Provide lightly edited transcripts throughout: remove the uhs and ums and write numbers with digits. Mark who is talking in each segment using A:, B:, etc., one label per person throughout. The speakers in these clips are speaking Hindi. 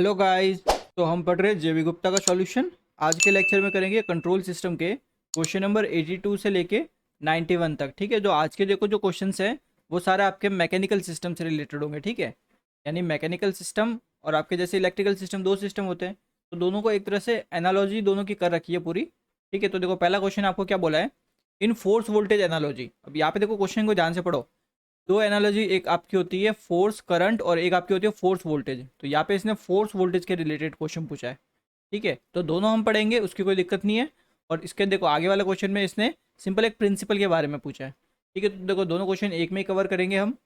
A: Hello guys. तो हम पढ़ रहे हैं जेवी गुप्ता का सॉल्यूशन। आज के लेक्चर में करेंगे कंट्रोल सिस्टम के क्वेश्चन नंबर 82 से लेके 91 तक। ठीक है, जो आज के देखो जो क्वेश्चंस हैं वो सारे आपके मैकेनिकल सिस्टम से रिलेटेड होंगे। ठीक है, यानी मैकेनिकल सिस्टम और आपके जैसे इलेक्ट्रिकल सिस्टम दो सिस्टम होते हैं, तो दोनों को एक तरह से एनालॉजी दोनों की कर रखी है पूरी। ठीक है, तो देखो पहला क्वेश्चन आपको क्या बोला है, इन फोर्स वोल्टेज एनालॉजी। अब यहाँ पे देखो क्वेश्चन को ध्यान से पढ़ो। दो एनालॉजी, एक आपकी होती है फोर्स करंट और एक आपकी होती है फोर्स वोल्टेज। तो यहाँ पे इसने फोर्स वोल्टेज के रिलेटेड क्वेश्चन पूछा है। ठीक है, तो दोनों हम पढ़ेंगे, उसकी कोई दिक्कत नहीं है। और इसके देखो आगे वाला क्वेश्चन में इसने सिंपल एक प्रिंसिपल के बारे में पूछा है। ठीक है, तो देखो दोनों क्वेश्चन एक में ही कवर करेंगे हम।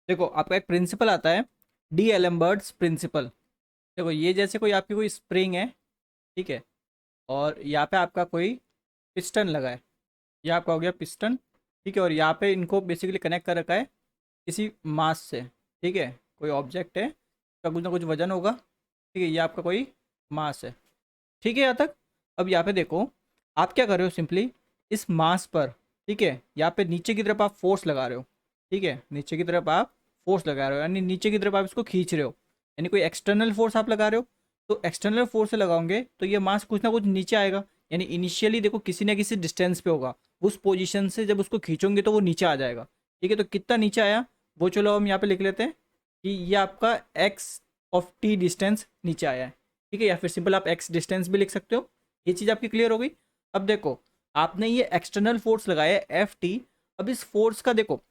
A: देखो आपका एक प्रिंसिपल आता है, डी एलम्बर्ट्स प्रिंसिपल। देखो ये जैसे कोई आपकी कोई स्प्रिंग है, ठीक है, और यहाँ पे आपका कोई पिस्टन लगा है। ये आपका हो गया पिस्टन। ठीक है, और यहाँ पे इनको बेसिकली कनेक्ट कर रखा है किसी मास से। ठीक है, कोई ऑब्जेक्ट है, उसका कुछ ना कुछ वजन होगा। ठीक है, ये आपका कोई मास है। ठीक है यहाँ तक। अब यहाँ पे देखो आप क्या कर रहे हो, सिंपली इस मास पर, ठीक है, यहाँ पे नीचे की तरफ आप फोर्स लगा रहे हो। ठीक है, नीचे की तरफ आप फोर्स लगा रहे हो, यानी नीचे की तरफ आप इसको खींच रहे हो, यानी कोई एक्सटर्नल फोर्स आप लगा रहे हो। तो एक्सटर्नल फोर्स से लगाओगे तो ये मास कुछ ना कुछ नीचे आएगा, यानी इनिशियली देखो किसी ना किसी डिस्टेंस पे होगा, उस पोजीशन से जब उसको खींचोगे तो वो नीचे आ जाएगा। ठीक है, तो कितना नीचे आया वो चलो हम यहाँ पे लिख लेते हैं कि ये आपका एक्स ऑफ टी डिस्टेंस नीचे आया है। ठीक है, या फिर सिंपल आप एक्स डिस्टेंस भी लिख सकते हो। ये चीज़ आपकी क्लियर हो गई। अब देखो आपने ये एक्सटर्नल फोर्स लगाया है एफ टी। अब इस फोर्स का देखो,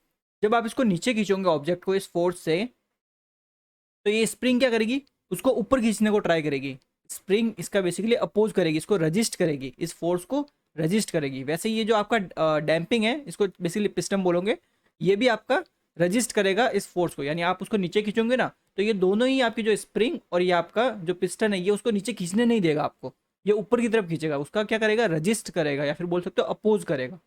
A: जब आप इसको नीचे खींचोगे ऑब्जेक्ट को इस फोर्स से, तो ये स्प्रिंग क्या करेगी, उसको ऊपर खींचने को ट्राई करेगी। स्प्रिंग इसका बेसिकली अपोज करेगी, इसको रजिस्ट करेगी, इस फोर्स को रजिस्ट करेगी। वैसे ये जो आपका डैम्पिंग है, इसको बेसिकली पिस्टन बोलोगे, ये भी आपका रजिस्ट करेगा इस फोर्स को। यानी आप उसको नीचे खींचोगे ना, तो ये दोनों ही आपकी जो स्प्रिंग और ये आपका जो पिस्टन है, ये उसको नीचे खींचने नहीं देगा आपको, ये ऊपर की तरफ खींचेगा। उसका क्या करेगा, रजिस्ट करेगा, या फिर बोल सकते हो अपोज करेगा।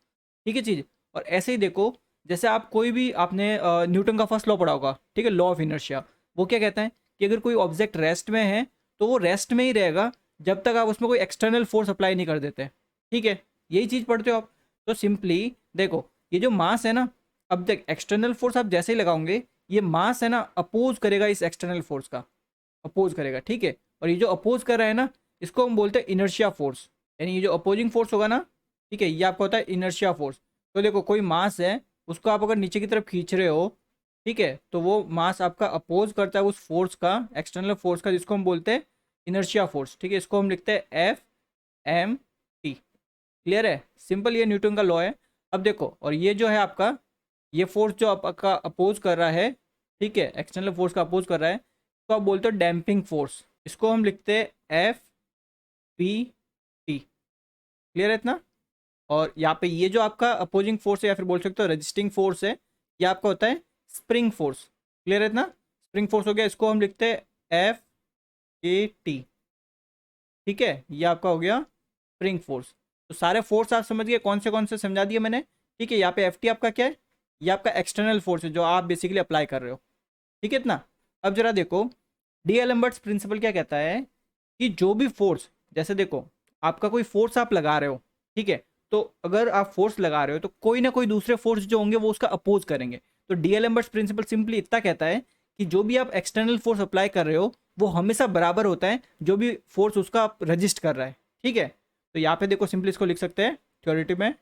A: ठीक है चीज़। और ऐसे ही देखो, जैसे आप कोई भी आपने न्यूटन का फर्स्ट लॉ पढ़ा होगा, ठीक है, लॉ ऑफ इनर्शिया। वो क्या कहता है कि अगर कोई ऑब्जेक्ट रेस्ट में है तो वो रेस्ट में ही रहेगा जब तक आप उसमें कोई एक्सटर्नल फोर्स अप्लाई नहीं कर देते। ठीक है, यही चीज़ पढ़ते हो आप। तो सिंपली देखो ये जो मास है ना, अब देख एक्सटर्नल फोर्स आप जैसे ही लगाओगे, ये मास है ना अपोज करेगा इस एक्सटर्नल फोर्स का, अपोज करेगा। ठीक है, और ये जो अपोज कर रहा है ना, इसको हम बोलते हैं इनर्शिया फोर्स। यानी ये जो अपोजिंग फोर्स होगा ना, ठीक है, ये आपका होता है इनर्शिया फोर्स। तो देखो कोई मास है, उसको आप अगर नीचे की तरफ खींच रहे हो, ठीक है, तो वो मास आपका अपोज करता है उस फोर्स का, एक्सटर्नल फोर्स का, जिसको हम बोलते हैं इनर्शिया फोर्स। ठीक है, इसको हम लिखते हैं एफ एम टी। क्लियर है, सिंपल, ये न्यूटन का लॉ है। अब देखो, और ये जो है आपका, ये फोर्स जो आपका अपोज कर रहा है, ठीक है, एक्सटर्नल फोर्स का अपोज कर रहा है, तो आप बोलते हो डैम्पिंग फोर्स। इसको हम लिखते हैं एफ पी टी। क्लियर है इतना। और यहाँ पे ये जो आपका अपोजिंग फोर्स है, या फिर बोल सकते हो रजिस्टिंग फोर्स है, ये आपका होता है स्प्रिंग फोर्स। क्लियर है इतना। स्प्रिंग फोर्स हो गया, इसको हम लिखते हैं एफ ए टी। ठीक है, ये आपका हो गया स्प्रिंग फोर्स। तो सारे फोर्स आप समझ गए, कौन से समझा दिए मैंने। ठीक है, यहाँ पे एफ टी आपका क्या है, ये आपका एक्सटर्नल फोर्स है जो आप बेसिकली अप्लाई कर रहे हो। ठीक है इतना। अब जरा देखो, डी एलम्बर्ट्स प्रिंसिपल क्या कहता है कि जो भी फोर्स, जैसे देखो आपका कोई फोर्स आप लगा रहे हो, ठीक है, तो अगर आप फोर्स लगा रहे हो तो कोई ना कोई दूसरे फोर्स जो होंगे वो उसका अपोज करेंगे। तो डी एलम्बर्ट्स प्रिंसिपल सिंपली इतना कहता है कि जो भी आप एक्सटर्नल फोर्स अप्लाई कर रहे हो वो हमेशा बराबर होता है जो भी फोर्स उसका रजिस्ट कर रहा है। ठीक है, तो यहाँ पे देखो सिंपली इसको लिख सकते हैं थ्योरिटी में।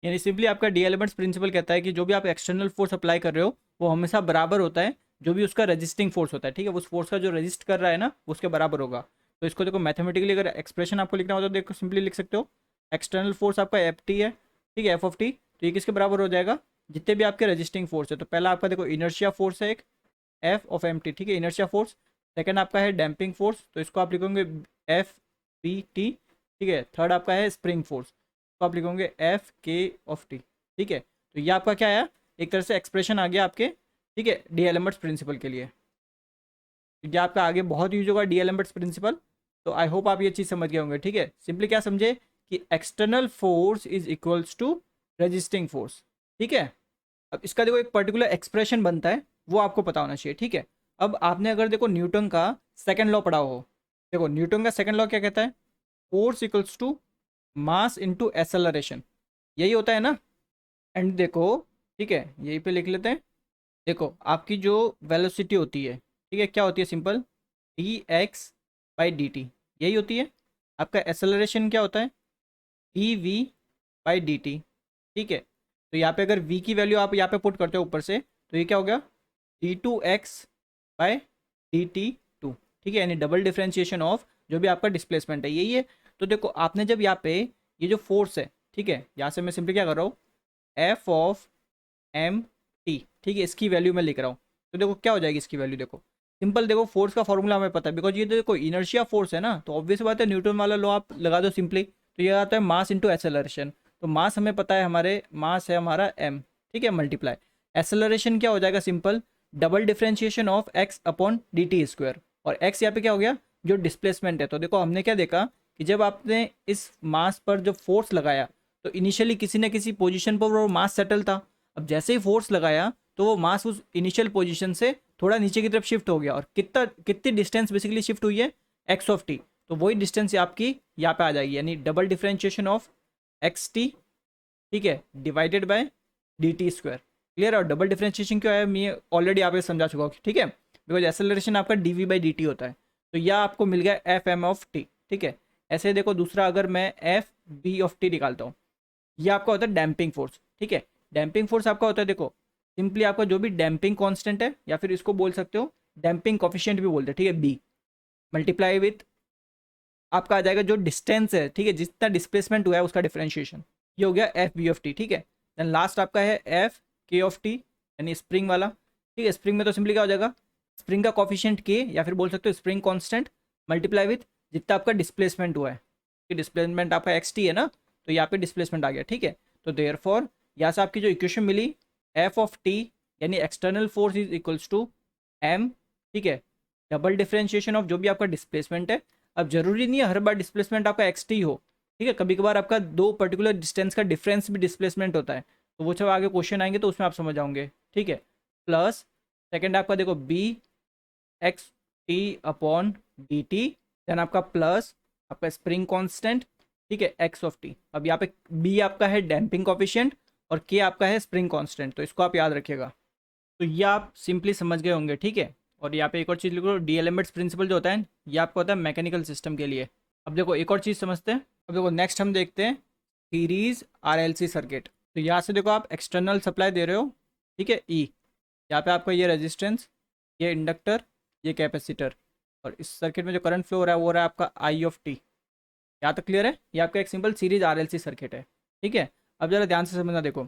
A: यानी सिंपली आपका डी एलम्बर्ट्स प्रिंसिपल कहता है कि जो भी आप एक्सटर्नल फोर्स अप्लाई कर रहे हो वो हमेशा बराबर होता है जो भी उसका रजिस्टिंग फोर्स होता है। ठीक है, उस फोर्स का जो रजिस्ट कर रहा है ना, उसके बराबर होगा। तो इसको देखो मैथमेटिकली अगर एक्सप्रेशन आपको लिखना हो तो देखो सिंपली लिख सकते हो, एक्सटर्नल फोर्स आपका एफ टी है, ठीक है, एफ ऑफ टी, तो ये किसके बराबर हो जाएगा, जितने भी आपके रजिस्टिंग फोर्स है। तो पहला आपका देखो इनर्शिया फोर्स है एक, एफ ऑफ एम टी, ठीक है, इनर्शिया फोर्स। सेकंड आपका है डैम्पिंग फोर्स, तो इसको आप लिखोगे एफ पी टी। ठीक है, थर्ड आपका है स्प्रिंग फोर्स, तो आप लिखोगे एफ के ऑफ टी। ठीक है, तो ये आपका क्या आया, एक तरह से एक्सप्रेशन आ गया आपके, ठीक है, डी एलम्बर्ट्स प्रिंसिपल के लिए। ये आपका आगे बहुत यूज होगा डी एलम्बर्ट्स प्रिंसिपल। तो आई होप आप ये चीज़ समझ गए होंगे। ठीक है, सिंपली क्या समझे कि external force is equals to resisting force. ठीक है, अब इसका देखो एक पर्टिकुलर एक्सप्रेशन बनता है, वो आपको पता होना चाहिए। ठीक है, अब आपने अगर देखो न्यूटन का सेकंड लॉ पढ़ा हो, देखो न्यूटन का सेकंड लॉ क्या कहता है, force equals to mass into acceleration, यही होता है ना। एंड देखो, ठीक है, यहीं पे लिख लेते हैं। देखो आपकी जो वेलोसिटी होती है, ठीक है, क्या होती है, simple d x by D T, यही होती है। आपका एक्सेलरेशन क्या होता है, d v by D T, ठीक है। तो यहाँ पे अगर v की वैल्यू आप यहाँ पे पुट करते हो ऊपर से, तो ये क्या हो गया, d two x by D t two, ठीक है, यानी डबल डिफ्रेंशिएशन ऑफ जो भी आपका डिस्प्लेसमेंट है, यही है। तो देखो आपने जब यहाँ पे ये जो फोर्स है, ठीक है, यहाँ से मैं सिंपली क्या कर रहा हूँ, एफ ऑफ एम टी, ठीक है, इसकी वैल्यू मैं लिख रहा हूँ। तो देखो क्या हो जाएगी इसकी वैल्यू, देखो सिंपल, देखो फोर्स का फॉर्मूला हमें पता है, बिकॉज ये तो देखो इनर्शिया फोर्स है ना, तो ऑब्वियस बात है न्यूटन वाला लॉ आप लगा दो सिंपली, तो ये आता है मास इंटू एक्सेलरेशन। तो मास हमें पता है, हमारे मास है हमारा m, ठीक है, मल्टीप्लाई एक्सेलरेशन क्या हो जाएगा, simple double differentiation of x upon D T square, और x यहाँ पे क्या हो गया, जो डिस्प्लेसमेंट है। तो देखो हमने क्या देखा कि जब आपने इस मास पर जो फोर्स लगाया, तो इनिशियली किसी न किसी पोजीशन पर वो मास सेटल था। अब जैसे ही फोर्स लगाया तो वो मास उस इनिशियल पोजीशन से थोड़ा नीचे की तरफ शिफ्ट हो गया, और कितनी डिस्टेंस बेसिकली शिफ्ट हुई है, एक्स ऑफ टी। तो वही डिस्टेंस आपकी यहाँ पे आ जाएगी, यानी double differentiation of x T, ठीक है, divided by D T square. Clear. और डबल डिफ्रेंशिएशन क्या है, मैं ऑलरेडी आप समझा चुका हूँ, ठीक है, बिकॉज एक्सेलरेशन आपका d v by D t होता है। तो यह आपको मिल गया एफ एम ऑफ टी, ठीक है। ऐसे देखो दूसरा, अगर मैं एफ बी ऑफ टी निकालता हूँ, यह आपका होता है डैम्पिंग फोर्स, ठीक है। डैम्पिंग फोर्स आपका होता है, देखो सिंपली आपका जो भी डैम्पिंग कांस्टेंट है, या फिर इसको बोल सकते हो डैम्पिंग कोफिशिएंट भी बोलते हैं, ठीक है, बी मल्टीप्लाई विथ आपका आ जाएगा जो डिस्टेंस है, ठीक है, जितना डिस्प्लेसमेंट हुआ है उसका डिफरेंशिएशन, ये हो गया एफ बी ऑफ टी, ठीक है। देन लास्ट आपका है एफ के ऑफ टी, यानी स्प्रिंग वाला, ठीक है। स्प्रिंग में तो सिंपली क्या हो जाएगा, स्प्रिंग का कॉफिशिएंट के, या फिर बोल सकते हो स्प्रिंग कांस्टेंट मल्टीप्लाई विथ जितना आपका डिस्प्लेसमेंट हुआ है, कि डिस्प्लेसमेंट आपका एक्स टी है ना, तो यहाँ पे डिस्प्लेसमेंट आ गया, ठीक है। तो देयरफॉर यहाँ से आपकी जो इक्वेशन मिली, एफ ऑफ टी यानी external force is equals to M, ठीक है, डबल डिफरेंशिएशन ऑफ जो भी आपका डिस्प्लेसमेंट है। अब जरूरी नहीं है हर बार डिस्प्लेसमेंट आपका एक्स टी हो, ठीक है, कभी कभार आपका दो पर्टिकुलर डिस्टेंस का डिफरेंस भी डिस्प्लेसमेंट होता है, तो वो जब आगे क्वेश्चन आएंगे तो उसमें आप समझ जाओगे, ठीक है। प्लस सेकेंड आपका देखो b x t upon D t, then आपका प्लस आपका स्प्रिंग कांस्टेंट, ठीक है, एक्स ऑफ टी। अब यहाँ पे बी आपका है डैम्पिंग कोफिशिएंट और के आपका है स्प्रिंग कांस्टेंट, तो इसको आप याद रखिएगा। तो ये आप सिंपली समझ गए होंगे, ठीक है। और यहाँ पे एक और चीज़ लिखो, डी एलिमेंट्स प्रिंसिपल जो होता है ये आपको होता है मैकेनिकल सिस्टम के लिए। अब देखो एक और चीज़ समझते हैं। अब देखो नेक्स्ट हम देखते हैं सीरीज आरएलसी सर्किट। तो यहाँ से देखो आप एक्सटर्नल सप्लाई दे रहे हो, ठीक है, ई, यहाँ पे आपका ये रेजिस्टेंस, ये इंडक्टर, ये कैपेसिटर, और इस सर्किट में जो करंट फ्लो हो रहा है वो हो रहा है आपका आई ऑफ टी। यहाँ तक क्लियर है, ये आपका एक सिंपल सीरीज आरएलसी सर्किट है, ठीक है। अब जरा ध्यान से समझना, देखो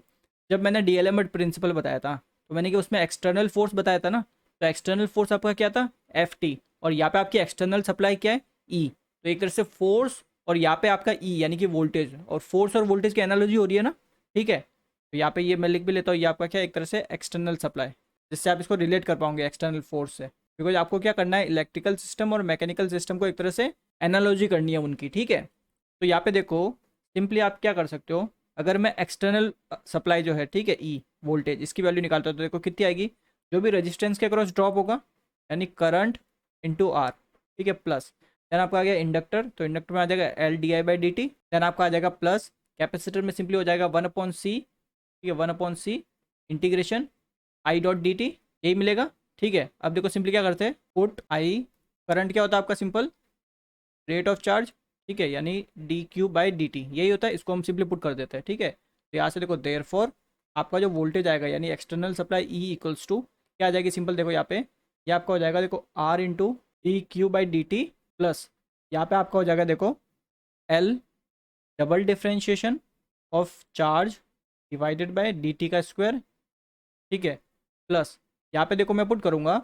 A: जब मैंने डी एलिमेंट प्रिंसिपल बताया था, तो मैंने कि उसमें एक्सटर्नल फोर्स बताया था ना, तो एक्सटर्नल फोर्स आपका क्या था, एफ टी, और यहाँ पे आपकी एक्सटर्नल सप्लाई क्या है, ई। तो एक तरह से फोर्स और यहाँ पे आपका ई यानी कि वोल्टेज, और फोर्स और वोल्टेज की एनालॉजी हो रही है ना, ठीक है। तो यहाँ पे ये मैं लिख भी लेता हूँ, ये आपका क्या है, एक तरह से एक्सटर्नल सप्लाई, जिससे आप इसको रिलेट कर पाओगे एक्सटर्नल फोर्स से, बिकॉज आपको क्या करना है, इलेक्ट्रिकल सिस्टम और मैकेनिकल सिस्टम को एक तरह से एनालॉजी करनी है उनकी, ठीक है। तो यहाँ पे देखो सिंपली आप क्या कर सकते हो, अगर मैं एक्सटर्नल सप्लाई जो है, ठीक है, ई वोल्टेज, इसकी वैल्यू निकालता हूँ, तो देखो कितनी आएगी, जो भी रेजिस्टेंस के अक्रॉस ड्रॉप होगा, यानी करंट इंटू आर, ठीक है, प्लस देन आपका आ गया इंडक्टर, तो इंडक्टर में आ जाएगा L d i by D t, then आपका आ जाएगा प्लस कैपेसिटर में सिंपली हो जाएगा वन अपॉन सी, ठीक है, one upon C integration I dot D T, यही मिलेगा, ठीक है। अब देखो सिंपली क्या करते हैं, पुट आई, करंट क्या होता है आपका, सिंपल रेट ऑफ चार्ज, ठीक है, यानी D Q by D T, यही होता है, इसको हम सिंपली पुट कर देते हैं, ठीक है। तो यहाँ से देखो देयरफॉर आपका जो वोल्टेज आएगा यानी external supply E equals to क्या आ जाएगी, सिंपल देखो यहाँ पे ये आपका हो जाएगा, देखो R into D Q by D T, plus यहाँ पे आपका हो जाएगा देखो L double differentiation of charge divided by D T का स्क्वायर, ठीक है, प्लस यहाँ पे देखो मैं पुट करूँगा,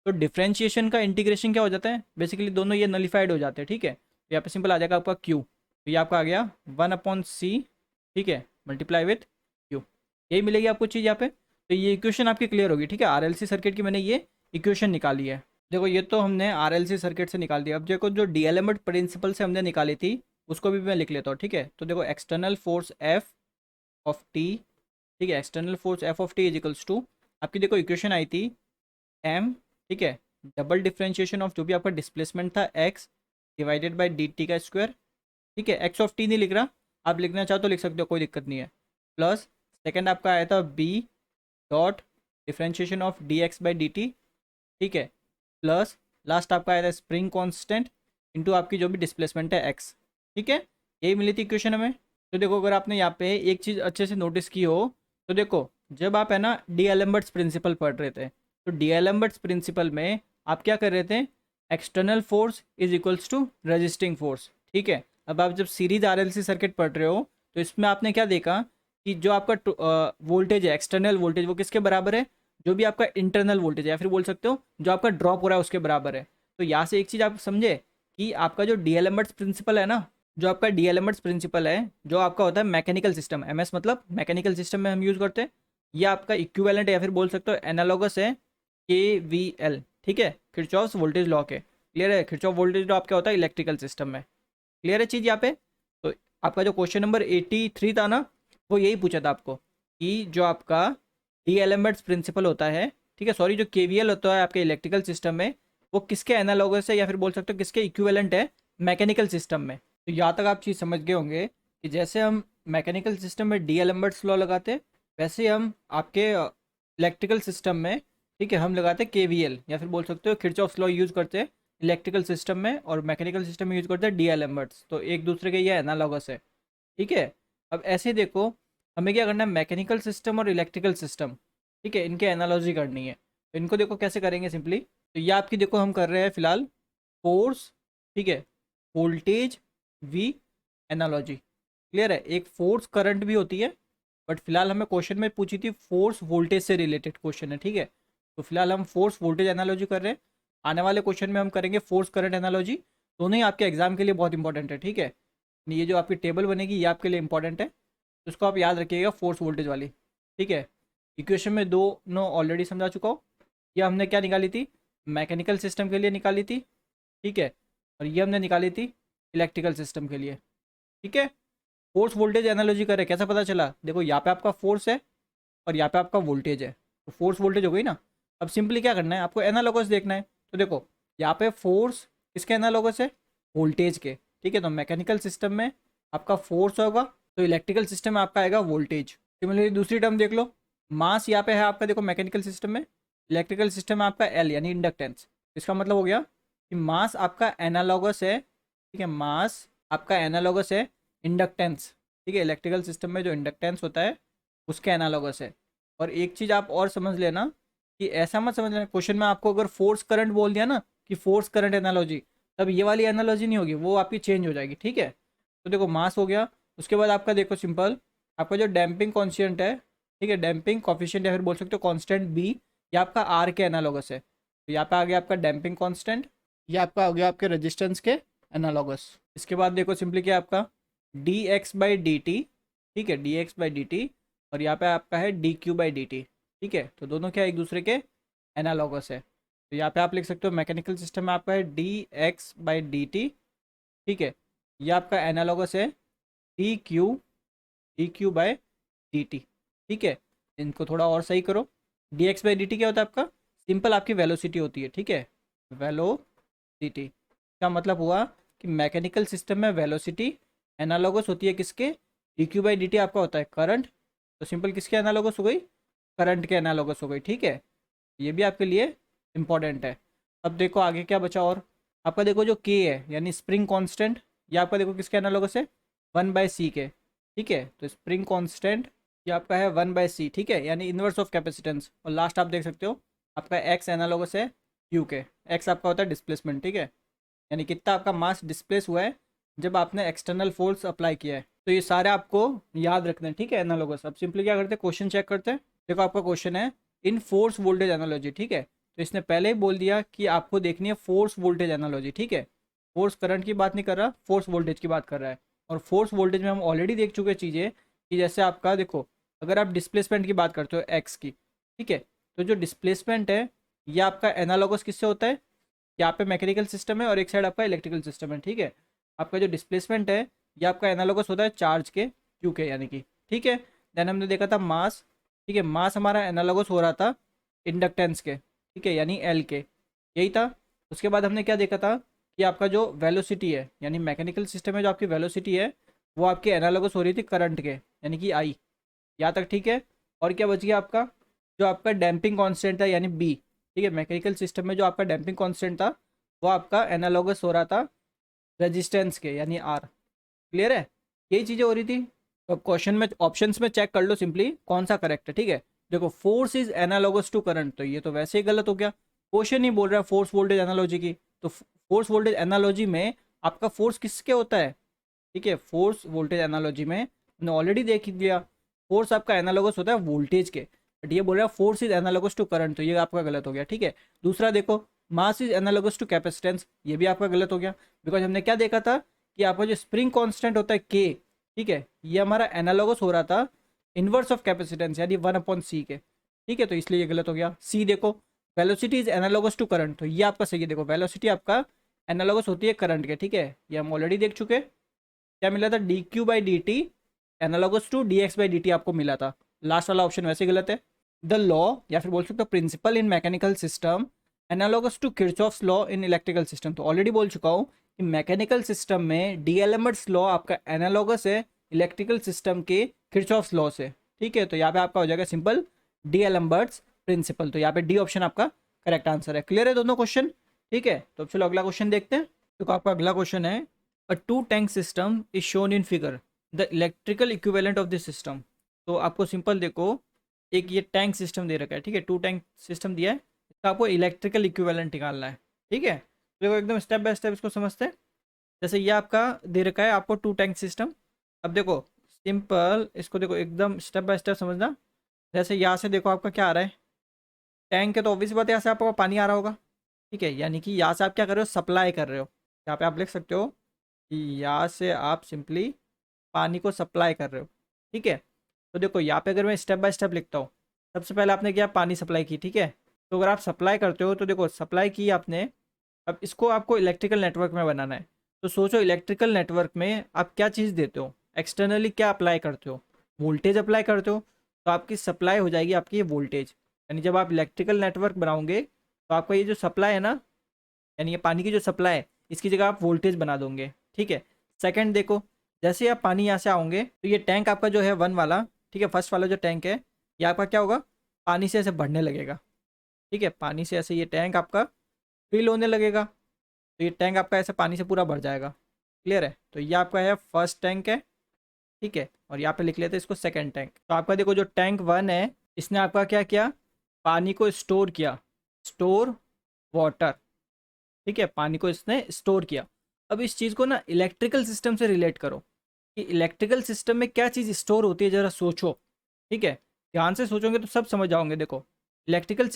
A: तो डिफ्रेंशिएशन का इंटीग्रेशन क्या हो जाता है, बेसिकली दोनों ये नलिफाइड हो जाते हैं, ठीक है। तो यहाँ पे सिंपल आ जाएगा आपका क्यू, तो ये आपका आ गया वन अपॉन सी, ठीक है, मल्टीप्लाई विथ क्यू, यही मिलेगी आपको चीज़ यहाँ पे। तो ये इक्वेशन आपकी क्लियर होगी, ठीक है, आरएलसी सर्किट की मैंने ये इक्वेशन निकाली है। देखो ये तो हमने आरएलसी सर्किट से निकाल दिया। अब देखो जो डी एलिमेंट प्रिंसिपल से हमने निकाली थी उसको भी मैं लिख लेता हूँ, ठीक है। तो देखो external force F of T, ठीक है, external force F of T is equals to आपकी देखो इक्वेशन आई थी एम, ठीक है, डबल डिफ्रेंशिएशन ऑफ जो भी आपका डिस्प्लेसमेंट था x divided by D T का स्क्वायर, ठीक है, एक्स ऑफ टी नहीं लिख रहा, आप लिखना चाहो तो लिख सकते हो, कोई दिक्कत नहीं है, प्लस सेकेंड आपका आया था B dot differentiation of D x by D T, ठीक है, प्लस लास्ट आपका आया था स्प्रिंग कॉन्स्टेंट इंटू आपकी जो भी डिस्प्लेसमेंट है x। ठीक है, यही मिली थी इक्वेशन हमें। तो देखो अगर आपने यहाँ पे एक चीज़ अच्छे से नोटिस की हो तो देखो, जब आप है ना डी एलम्बर्ट्स प्रिंसिपल पढ़ रहे थे, तो डी एलम्बर्ट्स प्रिंसिपल में आप क्या कर रहे थे, external force is equals to resisting force. ठीक है, अब आप जब सीरीज आरएलसी सर्किट पढ़ रहे हो तो इसमें आपने क्या देखा कि जो आपका वोल्टेज है, एक्सटर्नल वोल्टेज, वो किसके बराबर है, जो भी आपका इंटरनल वोल्टेज है, या फिर बोल सकते हो जो आपका ड्रॉप हो रहा है उसके बराबर है। तो यहाँ से एक चीज़ आप समझे कि आपका जो डी एलम्बर्ट्स प्रिंसिपल है ना, जो आपका डी एलम्बर्ट्स प्रिंसिपल है, जो आपका होता है मैकेनिकल सिस्टम, एमएस मतलब मैकेनिकल सिस्टम में हम यूज़ करते हैं, ये आपका इक्विवेलेंट या फिर बोल सकते हो एनालॉगस है KVL। ठीक है, किरचॉफ्स वोल्टेज लॉ के। क्लियर है, किरचॉफ वोल्टेज लॉ आपका होता है इलेक्ट्रिकल सिस्टम में। क्लियर है चीज़ यहाँ पे। तो आपका जो क्वेश्चन नंबर 83 था ना, वो यही पूछा था आपको कि जो आपका डी एलम्बर्ट्स प्रिंसिपल होता है, ठीक है, सॉरी, जो KVL होता है आपके इलेक्ट्रिकल सिस्टम में, वो किसके एनालॉगस है या फिर बोल सकते हो किसके इक्विवेलेंट है मैकेनिकल सिस्टम में। तो यहाँ तक आप चीज़ समझ गए होंगे कि जैसे हम मैकेनिकल सिस्टम में डी एलम्बर्ट्स लॉ लगाते हैं, वैसे ही हम आपके इलेक्ट्रिकल सिस्टम में, ठीक है, हम लगाते हैं KVL या फिर बोल सकते हो किरचॉफ्स लॉ यूज़ करते हैं इलेक्ट्रिकल सिस्टम में, और मैकेनिकल सिस्टम में यूज़ करते हैं डी एलम्बर्ट्स। तो एक दूसरे के ये एनालॉगस है। ठीक है, अब ऐसे देखो, हमें क्या करना है, मैकेनिकल सिस्टम और इलेक्ट्रिकल सिस्टम, ठीक है, इनके एनालॉजी करनी है। तो इनको देखो कैसे करेंगे सिंपली। तो ये आपकी देखो हम कर रहे हैं फिलहाल फोर्स, ठीक है, वोल्टेज वी एनालॉजी। क्लियर है, एक फोर्स करंट भी होती है, बट फिलहाल हमें क्वेश्चन में पूछी थी फोर्स वोल्टेज से रिलेटेड क्वेश्चन है। ठीक है, तो फिलहाल हम फोर्स वोल्टेज एनालॉजी कर रहे हैं। आने वाले क्वेश्चन में हम करेंगे फोर्स करंट एनालॉजी। दोनों ही आपके एग्जाम के लिए बहुत इंपॉर्टेंट है। ठीक है, ये जो आपकी टेबल बनेगी ये आपके लिए इंपॉर्टेंट है, तो उसको आप याद रखिएगा, फोर्स वोल्टेज वाली। ठीक है, इक्वेशन में दोनों ऑलरेडी समझा चुका हूँ। ये हमने क्या निकाली थी, मैकेनिकल सिस्टम के लिए निकाली थी। ठीक है, और ये हमने निकाली थी इलेक्ट्रिकल सिस्टम के लिए। ठीक है, फोर्स वोल्टेज एनालॉजी करें, कैसा पता चला, देखो यहाँ पे आपका फोर्स है और यहाँ पे आपका वोल्टेज है, तो फोर्स वोल्टेज हो गई ना। अब सिंपली क्या करना है, आपको एनालॉगस देखना है। तो देखो यहाँ पे फोर्स किसके एनालॉगस है, वोल्टेज के। ठीक है, तो मैकेनिकल सिस्टम में आपका फोर्स होगा, तो इलेक्ट्रिकल सिस्टम में आपका आएगा वोल्टेज। सिमिलरली दूसरी टर्म देख लो, मास यहाँ पे है आपका, देखो मैकेनिकल सिस्टम में, इलेक्ट्रिकल सिस्टम में आपका L यानी इंडक्टेंस। इसका मतलब हो गया कि मास आपका एनालॉगस है, ठीक है, मास आपका एनालॉगस है इंडक्टेंस। ठीक है, इलेक्ट्रिकल सिस्टम में जो इंडक्टेंस होता है उसके एनालॉगस है। और एक चीज़ आप और समझ लेना कि ऐसा मत समझ लेना क्वेश्चन में आपको अगर फोर्स करंट बोल दिया ना कि फोर्स करंट एनालॉजी, तब ये वाली एनालॉजी नहीं होगी, वो आपकी चेंज हो जाएगी। ठीक है, तो देखो मास हो गया, उसके बाद आपका देखो सिंपल, आपका जो डैम्पिंग कॉन्स्टेंट है, ठीक है, डैम्पिंग कॉफिशिएंट या फिर बोल सकते हो कॉन्स्टेंट B, ये आपका R के एनालॉगस है। तो यहाँ पे आ गया आपका डैम्पिंग कॉन्स्टेंट, ये आपका हो गया आपके रेजिस्टेंस के एनालॉगस। इसके बाद देखो सिंपली क्या आपका dx/dt, ठीक है, dx/dt, और यहाँ पे आपका है dq/dt। ठीक है, तो दोनों क्या एक दूसरे के एनालॉगस है। तो यहाँ पे आप लिख सकते हो मैकेनिकल सिस्टम में आपका है dx/dt। ठीक है, ये आपका एनालॉगस है dq/dt। ठीक है, इनको थोड़ा और सही करो। dx/dt क्या होता है आपका, सिंपल आपकी वेलोसिटी होती है। ठीक है, वेलोसिटी का मतलब हुआ कि मैकेनिकल सिस्टम में वेलोसिटी एनालॉगस होती है किसके, dq/dt आपका होता है करंट, तो सिंपल किसके एनालॉगस हो गई, करंट के एनालॉगस हो गई। ठीक है, ये भी आपके लिए इंपॉर्टेंट है। अब देखो आगे क्या बचा, और आपका देखो जो k है यानी स्प्रिंग कांस्टेंट, ये आपका देखो किसके एनालॉगस है, 1/c के। ठीक है, तो स्प्रिंग कांस्टेंट ये आपका है 1/c। ठीक है, यानी इनवर्स ऑफ कैपेसिटेंस। और लास्ट आप देख सकते हो आपका x एनालॉगस है q के। x आपका होता है डिस्प्लेसमेंट। ठीक है, यानी कितना आपका मास डिस्प्लेस हुआ है जब आपने एक्सटर्नल फोर्स अप्लाई किया है। तो ये सारे आपको याद रखना है। ठीक है, एनालॉगस। अब सिंपली क्या करते हैं, क्वेश्चन चेक करते हैं। देखो आपका क्वेश्चन है इन फोर्स वोल्टेज एनालॉजी। ठीक है, तो इसने पहले ही बोल दिया कि आपको देखनी है फोर्स वोल्टेज एनालॉजी। ठीक है, फोर्स करंट की बात नहीं कर रहा, फोर्स वोल्टेज की बात कर रहा है। और फोर्स वोल्टेज में हम ऑलरेडी देख चुके चीज़ें कि जैसे आपका देखो, अगर आप डिस्प्लेसमेंट की बात करते हो एक्स की, ठीक है, तो जो डिस्प्लेसमेंट है ये आपका एनालॉगस किससे होता है, यहाँ पे मैकेनिकल सिस्टम है और एक साइड आपका इलेक्ट्रिकल सिस्टम है। ठीक है, आपका जो डिस्प्लेसमेंट है ये आपका एनालॉगस होता है चार्ज के, क्यू के यानी कि। ठीक है, देन हमने देखा था मास। ठीक है, मास हमारा एनालॉगस हो रहा था इंडक्टेंस के। ठीक है, यानी एल के, यही था। उसके बाद हमने क्या देखा था कि आपका जो वेलोसिटी है यानी मैकेनिकल सिस्टम में जो आपकी वेलोसिटी है वो आपकी एनालॉगस हो रही थी करंट के, यानी कि आई। यहाँ तक ठीक है। और क्या बच गया आपका, जो आपका डैम्पिंग कांस्टेंट था यानी बी। ठीक है, मैकेनिकल सिस्टम में जो आपका डैम्पिंग कांस्टेंट था वो आपका एनालॉगस हो रहा था रेजिस्टेंस के यानी आर। क्लियर है, यही चीज़ें हो रही थी। तो क्वेश्चन में ऑप्शंस में चेक कर लो सिंपली कौन सा करेक्ट है। ठीक है, देखो force is analogous to current, तो ये तो वैसे ही गलत हो गया। क्वेश्चन ही बोल रहा है फोर्स वोल्टेज एनालॉजी की, तो फोर्स वोल्टेज एनालॉजी में आपका फोर्स किसके होता है। ठीक है, फोर्स वोल्टेज एनालॉजी में हमने ऑलरेडी देख लिया, फोर्स आपका एनालॉगस होता है वोल्टेज के, बट ये बोल रहा है force is analogous to current, तो ये आपका गलत हो गया। ठीक है, दूसरा देखो mass is analogous to capacitance, ये भी आपका गलत हो गया, बिकॉज हमने क्या देखा था कि आपका जो स्प्रिंग कांस्टेंट होता है के, ठीक है, ये हमारा एनालॉगस हो रहा था इनवर्स ऑफ कैपेसिटेंस यानी 1/c के। ठीक है, तो इसलिए ये गलत हो गया। सी देखो velocity is analogous to current, तो ये आपका सही है। देखो वेलोसिटी आपका एनालॉगस होती है करंट के। ठीक है, ये हम ऑलरेडी देख चुके। क्या मिला था, D Q by D T analogous to D x by D T आपको मिला था। लास्ट वाला ऑप्शन वैसे गलत है। द लॉ या फिर बोल सकते हो principle in mechanical system analogous to Kirchhoff's law in electrical system, तो ऑलरेडी बोल चुका हूँ कि मैकेनिकल सिस्टम में डीएलएमर्ट्स लॉ आपका एनालॉगस है इलेक्ट्रिकल सिस्टम के किर्चॉफ्स लॉ से। ठीक है, तो यहाँ पे आपका हो जाएगा सिंपल डीएलएमर्ट्स प्रिंसिपल, तो यहाँ पे डी ऑप्शन आपका करेक्ट आंसर है। क्लियर है दोनों क्वेश्चन। ठीक है, तो अब चलो अगला क्वेश्चन देखते हैं। तो आपका अगला क्वेश्चन है a two tank system is shown in figure, the electrical equivalent of this system. तो आपको सिंपल देखो एक ये टैंक सिस्टम दे रखा है। ठीक है, टू टैंक सिस्टम दिया है, इसका आपको इलेक्ट्रिकल इक्विवेलेंट निकालना है। ठीक है, तो देखो एकदम स्टेप बाय स्टेप इसको समझते हैं। जैसे ये आपका दे रखा है आपको टू टैंक सिस्टम। अब देखो सिंपल इसको देखो एकदम स्टेप बाय स्टेप समझना। जैसे यहाँ से देखो आपका क्या आ रहा है, टैंक है, तो ऑब्वियस बात है यहाँ से आपको पानी आ रहा होगा। ठीक है, यानी कि यहाँ से आप क्या कर रहे हो, सप्लाई कर रहे हो। यहाँ पे आप लिख सकते हो कि यहाँ से आप सिंपली पानी को सप्लाई कर रहे हो। ठीक है, तो देखो यहाँ पे अगर मैं स्टेप बाय स्टेप लिखता हूँ, सबसे पहले आपने क्या पानी सप्लाई की। ठीक है, तो अगर आप सप्लाई करते हो तो देखो सप्लाई की आपने, अब इसको आपको इलेक्ट्रिकल नेटवर्क में बनाना है। तो सोचो इलेक्ट्रिकल नेटवर्क में आप क्या चीज़ देते हो, एक्सटर्नली क्या अप्लाई करते हो, वोल्टेज अप्लाई करते हो। तो आपकी सप्लाई हो जाएगी आपकी ये वोल्टेज, यानी जब आप इलेक्ट्रिकल नेटवर्क बनाओगे तो आपका ये जो सप्लाई है ना, यानी ये पानी की जो सप्लाई है, इसकी जगह आप वोल्टेज बना दोगे। ठीक है, सेकंड देखो जैसे ही आप पानी यहाँ से आओगे तो ये टैंक आपका जो है वन वाला, ठीक है, फर्स्ट वाला जो टैंक है ये आपका क्या होगा, पानी से ऐसे बढ़ने लगेगा। ठीक है, पानी से ऐसे ये टैंक आपका फिल होने लगेगा, तो ये टैंक आपका ऐसे पानी से पूरा भर जाएगा। क्लियर है, तो ये आपका है फर्स्ट टैंक है। ठीक है, और यहाँ पे लिख लेते हैं इसको सेकंड टैंक। तो आपका देखो जो टैंक वन है इसने आपका क्या किया, पानी को स्टोर किया, स्टोर वाटर। ठीक है, पानी को इसने स्टोर किया। अब इस चीज़ को ना इलेक्ट्रिकल सिस्टम से रिलेट करो कि इलेक्ट्रिकल सिस्टम में क्या चीज़ स्टोर होती है, ज़रा सोचो। ठीक है, ध्यान से सोचोगे तो सब समझ जाओगे। देखो इलेक्ट्रिकल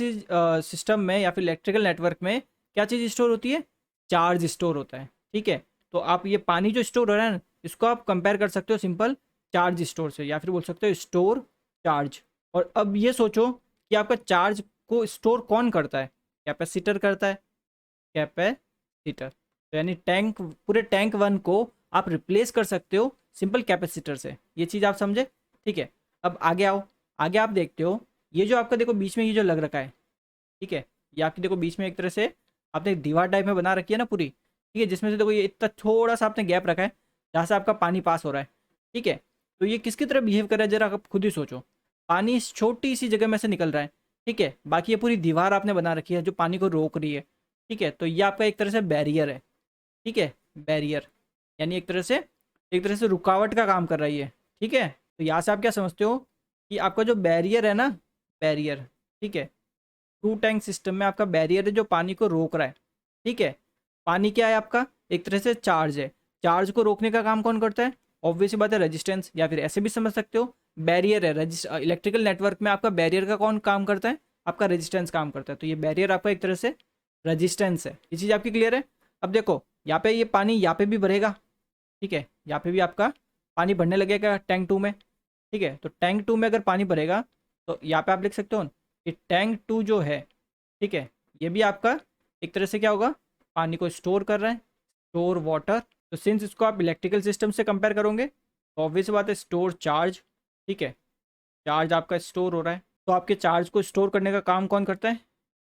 A: सिस्टम में या फिर इलेक्ट्रिकल नेटवर्क में क्या चीज़ स्टोर होती है, चार्ज स्टोर होता है। ठीक है, तो आप ये पानी जो स्टोर हो रहा है ना, इसको आप कंपेयर कर सकते हो सिंपल चार्ज स्टोर से, या फिर बोल सकते हो स्टोर चार्ज। और अब ये सोचो कि आपका चार्ज को स्टोर कौन करता है, कैपेसिटर करता है, कैपेसिटर। तो यानी टैंक, पूरे टैंक वन को आप रिप्लेस कर सकते हो सिंपल कैपेसिटर से। ये चीज़ आप समझे। ठीक है, अब आगे आओ, आगे आप देखते हो ये जो आपका देखो बीच में ये जो लग रखा है, ठीक है, ये आपकी देखो बीच में एक तरह से आपने एक दीवार टाइप में बना रखी है ना पूरी। ठीक है, जिसमें से देखो ये इतना थोड़ा सा आपने गैप रखा है जहाँ से आपका पानी पास हो रहा है। ठीक है, तो ये किसकी तरह बिहेव कर रहा है जरा आप खुद ही सोचो। पानी इस छोटी सी जगह में से निकल रहा है। ठीक है, बाकी ये पूरी दीवार आपने बना रखी है जो पानी को रोक रही है। ठीक है, तो ये आपका एक तरह से बैरियर है। ठीक है, बैरियर यानी एक तरह से रुकावट का काम कर रही है। ठीक है, तो यहाँ से आप क्या समझते हो कि आपका जो बैरियर है ना, बैरियर, ठीक है, टू टैंक सिस्टम में आपका बैरियर है जो पानी को रोक रहा है। ठीक है, पानी क्या है आपका, एक तरह से चार्ज है। चार्ज को रोकने का काम कौन करता है, ऑब्वियस बात है रेजिस्टेंस, या फिर ऐसे भी समझ सकते हो बैरियर है। इलेक्ट्रिकल नेटवर्क में आपका बैरियर का कौन काम करता है, आपका रेजिस्टेंस काम करता है। तो ये बैरियर आपका एक तरह से रेजिस्टेंस है। ये चीज़ आपकी क्लियर है। अब देखो यहाँ पे ये पानी यहाँ पे भी भरेगा। ठीक है, यहाँ पे भी आपका पानी भरने लगेगा टैंक टू में। ठीक है, तो टैंक टू में अगर पानी भरेगा तो यहाँ पे आप लिख सकते हो कि टैंक टू जो है, ठीक है, ये भी आपका एक तरह से क्या होगा, पानी को स्टोर कर रहा है, स्टोर वाटर। तो सिंस इसको आप इलेक्ट्रिकल सिस्टम से कंपेयर करोगे तो ऑब्वियस बात है स्टोर चार्ज। ठीक है, चार्ज आपका स्टोर हो रहा है, तो आपके चार्ज को स्टोर करने का काम कौन करता है,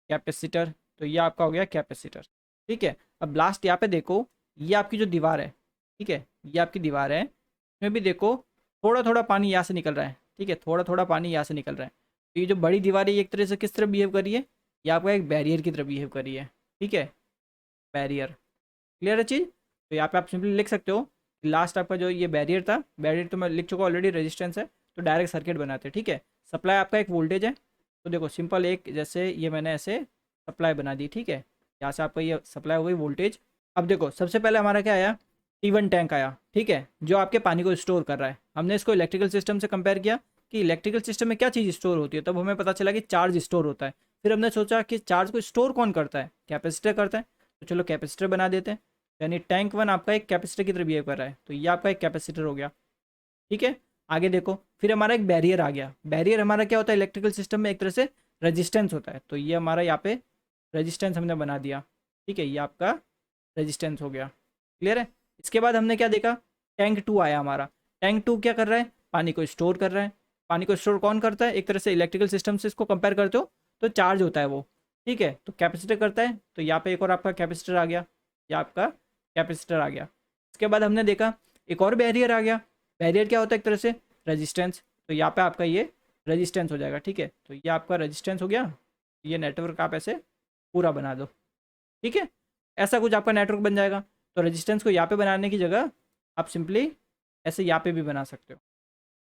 A: कैपेसिटर। तो ये आपका हो गया कैपेसिटर। ठीक है, अब लास्ट यहाँ पे देखो ये आपकी जो दीवार है, ठीक है, ये आपकी दीवार है, इसमें भी देखो थोड़ा थोड़ा पानी यहाँ से निकल रहा है। ठीक है, थोड़ा थोड़ा पानी यहाँ से निकल रहा है। तो ये जो बड़ी दीवार है ये एक तरह से किस तरह बिहेव कर रही है, ये आपका एक बैरियर की तरह बिहेव कर रही है। ठीक है, बैरियर। क्लियर है चीज़। तो यहाँ पे आप सिंपली लिख सकते हो लास्ट आपका जो ये बैरियर था, बैरियर तो मैं लिख चुका ऑलरेडी, रेजिस्टेंस है, तो डायरेक्ट सर्किट बनाते हैं, ठीक है। सप्लाई आपका एक वोल्टेज है, तो देखो सिंपल एक जैसे ये मैंने ऐसे सप्लाई बना दी, ठीक है। यहाँ से आपका ये सप्लाई हो गई वोल्टेज। अब देखो सबसे पहले हमारा क्या आया, T1 टैंक आया, ठीक है, जो आपके पानी को स्टोर कर रहा है। हमने इसको इलेक्ट्रिकल सिस्टम से कंपेयर किया कि इलेक्ट्रिकल सिस्टम में क्या चीज़ स्टोर होती है, तब हमें पता चला कि चार्ज स्टोर होता है। फिर हमने सोचा कि चार्ज को स्टोर कौन करता है, कैपेसिटर करता है, तो चलो कैपेसिटर बना देते हैं। यानी टैंक 1 आपका एक कैपेसिटर की तरह बिहेव कर रहा है, तो ये आपका एक कैपेसिटर हो गया, ठीक है। आगे देखो फिर हमारा एक बैरियर आ गया। बैरियर हमारा क्या होता है इलेक्ट्रिकल सिस्टम में, एक तरह से रेजिस्टेंस होता है, तो ये हमारा यहाँ पे रेजिस्टेंस हमने बना दिया, ठीक है, ये आपका रेजिस्टेंस हो गया। क्लियर है। इसके बाद हमने क्या देखा, टैंक 2 आया हमारा। टैंक 2 क्या कर रहा है, पानी को स्टोर कर रहा है। पानी को स्टोर कौन करता है, एक तरह से इलेक्ट्रिकल सिस्टम से इसको कंपेयर करते हो तो चार्ज होता है वो, ठीक है, तो कैपेसिटर करता है। तो यहाँ पे एक और आपका कैपेसिटर आ गया, ये आपका कैपेसिटर आ गया। इसके बाद हमने देखा एक और बैरियर आ गया। बैरियर क्या होता है, एक तरह से रेजिस्टेंस, तो यहाँ पे आपका ये रेजिस्टेंस हो जाएगा, ठीक है, तो ये आपका रेजिस्टेंस हो गया। ये नेटवर्क आप ऐसे पूरा बना दो, ठीक है, ऐसा कुछ आपका नेटवर्क बन जाएगा। तो रेजिस्टेंस को यहाँ पे बनाने की जगह आप सिंपली ऐसे यहाँ पे भी बना सकते हो,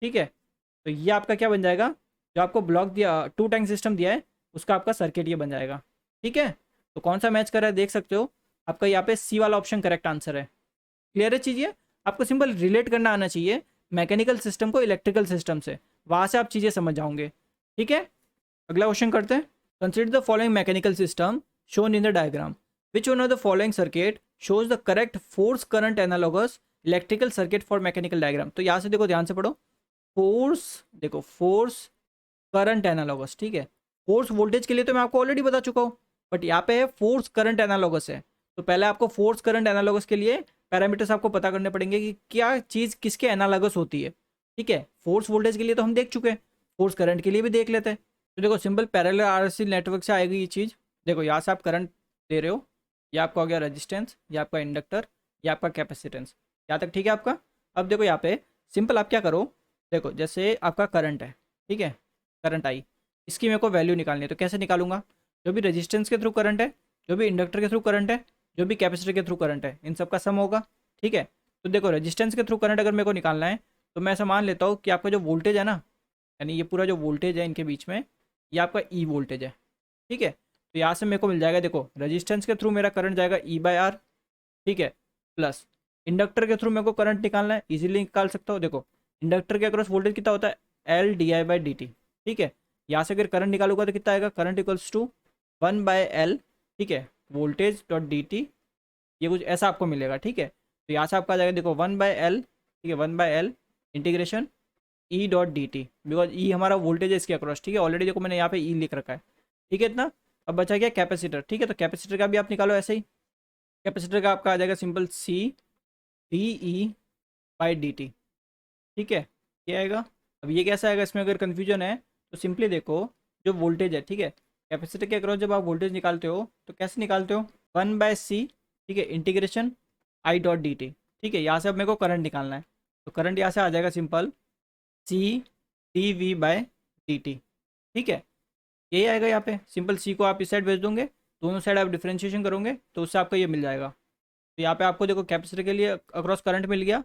A: ठीक है। तो ये आपका क्या बन जाएगा, जो आपको ब्लॉक दिया, 2 टैंक सिस्टम दिया है, उसका आपका सर्किट ये बन जाएगा, ठीक है। तो कौन सा मैच कर रहा है देख सकते हो, आपका यहाँ पे सी वाला ऑप्शन करेक्ट आंसर है। क्लियर है चीज़ ये, आपको सिंपल रिलेट करना आना चाहिए मैकेनिकल सिस्टम को इलेक्ट्रिकल सिस्टम से, वहाँ से आप चीज़ें समझ जाओगे, ठीक है। अगला क्वेश्चन करते हैं। Consider the following mechanical system shown in the diagram, which one of the following circuit shows the correct force current analogous electrical circuit for mechanical diagram. तो यहाँ से देखो ध्यान से पढ़ो, फोर्स, देखो फोर्स करंट एनालॉगस, ठीक है। फोर्स वोल्टेज के लिए तो मैं आपको ऑलरेडी बता चुका हूँ, बट यहाँ पे है फोर्स करंट एनालॉगस है, तो पहले आपको फोर्स करंट एनालॉगस के लिए पैरामीटर्स आपको पता करने पड़ेंगे कि क्या चीज़ किसके एनालॉगस होती है, ठीक है। फोर्स वोल्टेज के लिए तो हम देख चुके हैं, फोर्स करंट के लिए भी देख लेते हैं। तो देखो सिंपल पैरेलल आरएलसी नेटवर्क से आएगी ये चीज़। देखो यहाँ से आप करंट दे रहे हो, ये आपका हो गया रेजिस्टेंस, ये आपका इंडक्टर, ये आपका कैपेसिटेंस, यहाँ तक ठीक है आपका। अब देखो यहाँ पे सिंपल आप क्या करो, देखो जैसे आपका करंट है, ठीक है, करंट आई, इसकी मेरे को वैल्यू निकालनी है, तो कैसे निकालूंगा, जो भी रेजिस्टेंस के थ्रू करंट है, जो भी इंडक्टर के थ्रू करंट है, जो भी कैपेसिटर के थ्रू करंट है, इन सब का सम होगा, ठीक है। तो देखो रेजिस्टेंस के थ्रू करंट अगर मेरे को निकालना है, तो मैं ऐसा मान लेता हूँ कि आपका जो वोल्टेज है ना, यानी ये पूरा जो वोल्टेज है इनके बीच में, ये आपका ई वोल्टेज है, ठीक है। तो यहाँ से मेरे को मिल जाएगा, देखो रेजिस्टेंस के थ्रू मेरा करंट जाएगा E/R, ठीक है, प्लस इंडक्टर के थ्रू मेरे को करंट निकालना है, इजीली निकाल सकता हूँ। देखो इंडक्टर के अक्रॉस वोल्टेज कितना होता है, L/di/dt, ठीक है। यहाँ से अगर करंट निकालूंगा तो कितना आएगा, करंट इक्वल्स टू 1/L, ठीक है, वोल्टेज डॉट dt, ये कुछ ऐसा आपको मिलेगा, ठीक है। तो यहाँ से आपका आ जाएगा, देखो 1/L, ठीक है, 1/L integration E dot D T, because E हमारा वोल्टेज है इसके अक्रॉस, ठीक है, ऑलरेडी देखो मैंने यहाँ पे ई लिख रखा है, ठीक है इतना। अब बचा क्या, कैपेसिटर, ठीक है, तो कैपेसिटर का भी आप निकालो ऐसे ही। कैपेसिटर का आपका आ जाएगा सिंपल C/dE/dt, ठीक है, ये आएगा। अब ये कैसा आएगा, इसमें अगर कन्फ्यूजन है तो सिंपली देखो, जो वोल्टेज है, ठीक है, कैपेसिटर के अक्रॉस जब आप वोल्टेज निकालते हो तो कैसे निकालते हो, 1/C, ठीक है, integration I dot D T, ठीक है। यहाँ से अब मेरे को करंट निकालना है, तो करंट यहाँ से आ जाएगा सिंपल C/dV/dt, ठीक है, यही आएगा यहाँ पे। सिंपल C को आप इस साइड भेज दोगे, दोनों साइड आप डिफ्रेंशिएशन करोगे तो उससे आपको ये मिल जाएगा। तो यहाँ पे आपको देखो कैपेसिटर के लिए अक्रॉस करंट मिल गया।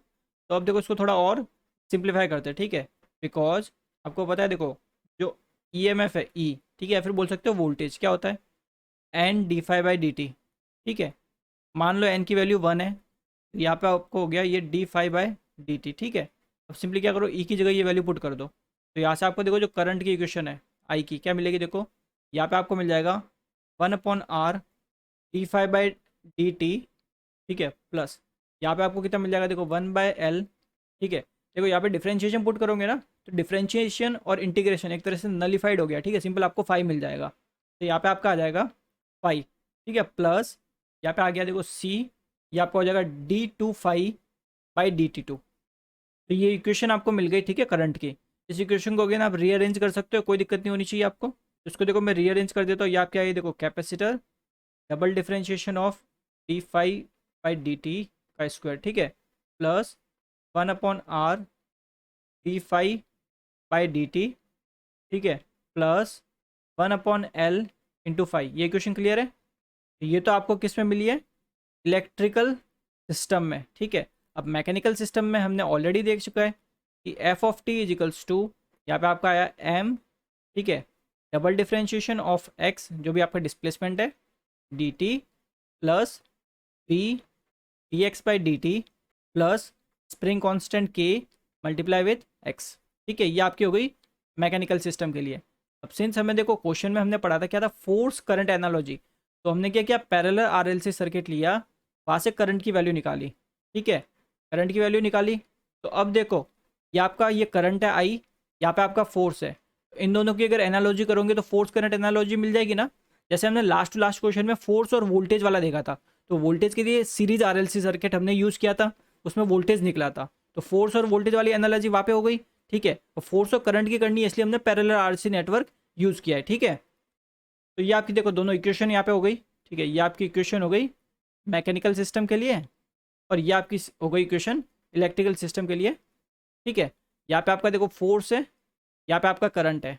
A: तो अब देखो इसको थोड़ा और सिंप्लीफाई करते हैं, ठीक है, बिकॉज आपको पता है, देखो जो EMF है E, ठीक है, या फिर बोल सकते हो वोल्टेज क्या होता है, N/dϕ/dt, ठीक है। मान लो N की वैल्यू 1 है, तो यहाँ पे आपको हो गया ये dϕ/dt, ठीक है। अब सिंपली क्या करो, E की जगह ये वैल्यू पुट कर दो, तो यहाँ से आपको देखो जो करंट की इक्वेशन है I की क्या मिलेगी, देखो यहाँ पे आपको मिल जाएगा 1/R dϕ/dt, ठीक है, प्लस यहाँ पे आपको कितना मिल जाएगा, देखो 1/L, ठीक है। देखो यहाँ पे डिफरेंशिएशन पुट करोगे ना, तो डिफरेंशिएशन और इंटीग्रेशन एक तरह से नलीफाइड हो गया, ठीक है, सिंपल आपको 5 मिल जाएगा। तो यहाँ पे आपका आ जाएगा 5, ठीक है, प्लस यहाँ पे आ गया देखो C, ये आपका हो जाएगा d2φ/dt2। तो ये इक्वेशन आपको मिल गई, ठीक है, करंट की। इस इक्वेशन को अगेन आप रीअरेंज कर सकते हो, कोई दिक्कत नहीं होनी चाहिए आपको। तो इसको देखो मैं रीअरेंज कर देता हूँ, ये आप क्या है, देखो capacitor double differentiation of dϕ/dt का स्क्वायर, ठीक है, प्लस 1/R dϕ/dt, ठीक है, प्लस 1/L इंटू फाइव। ये इक्वेशन क्लियर है। तो ये तो आपको किस में मिली है, इलेक्ट्रिकल सिस्टम में, ठीक है। अब मैकेनिकल सिस्टम में हमने ऑलरेडी देख चुका है कि F of T is equals to, यहाँ पे आपका आया एम, ठीक है, डबल डिफ्रेंशिएशन ऑफ एक्स जो भी आपका डिस्प्लेसमेंट है, D T plus B D x by D T plus spring constant के मल्टीप्लाई विथ एक्स, ठीक है। ये आपकी हो गई मैकेनिकल सिस्टम के लिए। अब सिंस हमें देखो क्वेश्चन में हमने पढ़ा था क्या था, फोर्स करंट एनालॉजी, तो हमने क्या किया, पैरेलल आरएलसी सर्किट लिया, वहाँ से करंट की वैल्यू निकाली, ठीक है, करंट की वैल्यू निकाली। तो अब देखो ये आपका ये करंट है आई, यहाँ पे आपका फोर्स है, इन दोनों की अगर एनालॉजी करोगे तो फोर्स करंट एनालॉजी मिल जाएगी ना। जैसे हमने लास्ट टू लास्ट क्वेश्चन में फोर्स और वोल्टेज वाला देखा था, तो वोल्टेज के लिए सीरीज आरएलसी सर्किट हमने यूज़ किया था, उसमें वोल्टेज निकला था, तो फोर्स और वोल्टेज वाली एनालॉजी वहाँ पे हो गई, ठीक है। और फोर्स और करंट की करनी है इसलिए हमने पैरेलल आरएलसी नेटवर्क यूज़ किया है, ठीक है। तो ये आपकी देखो दोनों इक्वेशन यहाँ पे हो गई, ठीक है, ये आपकी इक्वेशन हो गई मैकेनिकल सिस्टम के लिए, और ये आपकी हो गई इक्वेशन इलेक्ट्रिकल सिस्टम के लिए, ठीक है। यहाँ पे आपका देखो फोर्स है, यहाँ पे आपका करंट है,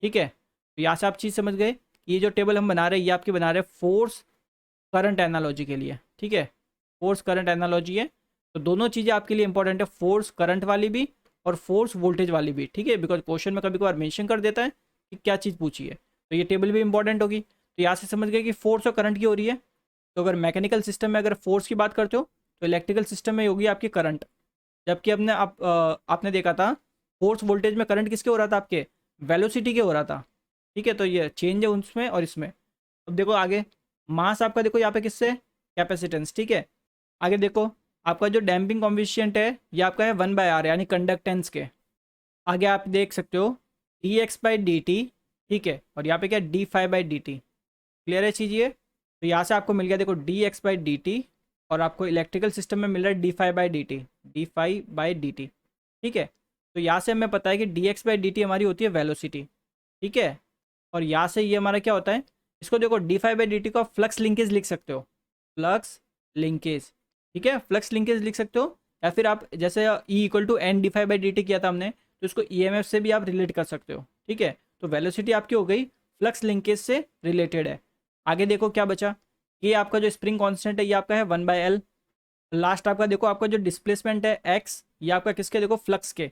A: ठीक है। तो यहाँ से आप चीज़ समझ गए कि ये जो टेबल हम बना रहे हैं ये आपकी बना रहे हैं फोर्स करंट एनालॉजी के लिए, ठीक है, फोर्स करंट एनालॉजी है। तो दोनों चीज़ें आपके लिए इंपॉर्टेंट है, फोर्स करंट वाली भी और फोर्स वोल्टेज वाली भी, ठीक है, बिकॉज क्वेश्चन में कभी कभार मेंशन कर देता है कि क्या चीज़ पूछी है, तो ये टेबल भी इंपॉर्टेंट होगी। तो यहाँ से समझ गए कि फोर्स और करंट की हो रही है। तो अगर मैकेनिकल सिस्टम में अगर फोर्स की बात करते हो तो इलेक्ट्रिकल सिस्टम में होगी आपकी करंट, जबकि आपने देखा था फोर्स वोल्टेज में करंट किसके हो रहा था, आपके वेलोसिटी के हो रहा था, ठीक है। तो ये चेंज है उसमें और इसमें। अब देखो आगे मास आपका देखो यहाँ पे किससे, कैपेसिटेंस, ठीक है। आगे देखो आपका जो डैम्पिंग कॉम्फिशिएंट है ये आपका है 1/r यानी कंडक्टेंस के। आगे आप देख सकते हो D x by D T, ठीक है, और यहाँ पे क्या D five by D T, clear है चीज़ ये। तो यहाँ से आपको मिल गया देखो D x by D T, और आपको इलेक्ट्रिकल सिस्टम में मिल रहा है D five by D T, D five by D T, ठीक है। तो यहाँ से हमें पता है कि D x by D T हमारी होती है वेलोसिटी, ठीक है। और यहाँ से ये हमारा क्या होता है, इसको देखो D five by D T को फ्लक्स लिंकेज लिख सकते हो, फ्लक्स लिंकेज, ठीक है, फ्लक्स लिंकेज लिख सकते हो। या फिर आप जैसे E equal to N D five by D T किया था हमने, तो इसको ई एम एफ से भी आप रिलेट कर सकते हो, ठीक है। तो वेलोसिटी आपकी हो गई फ्लक्स लिंकेज से रिलेटेड है। आगे देखो क्या बचा, ये आपका जो स्प्रिंग कांस्टेंट है ये आपका है 1/L। लास्ट आपका देखो आपका जो डिस्प्लेसमेंट है x, ये आपका किसके, देखो फ्लक्स के,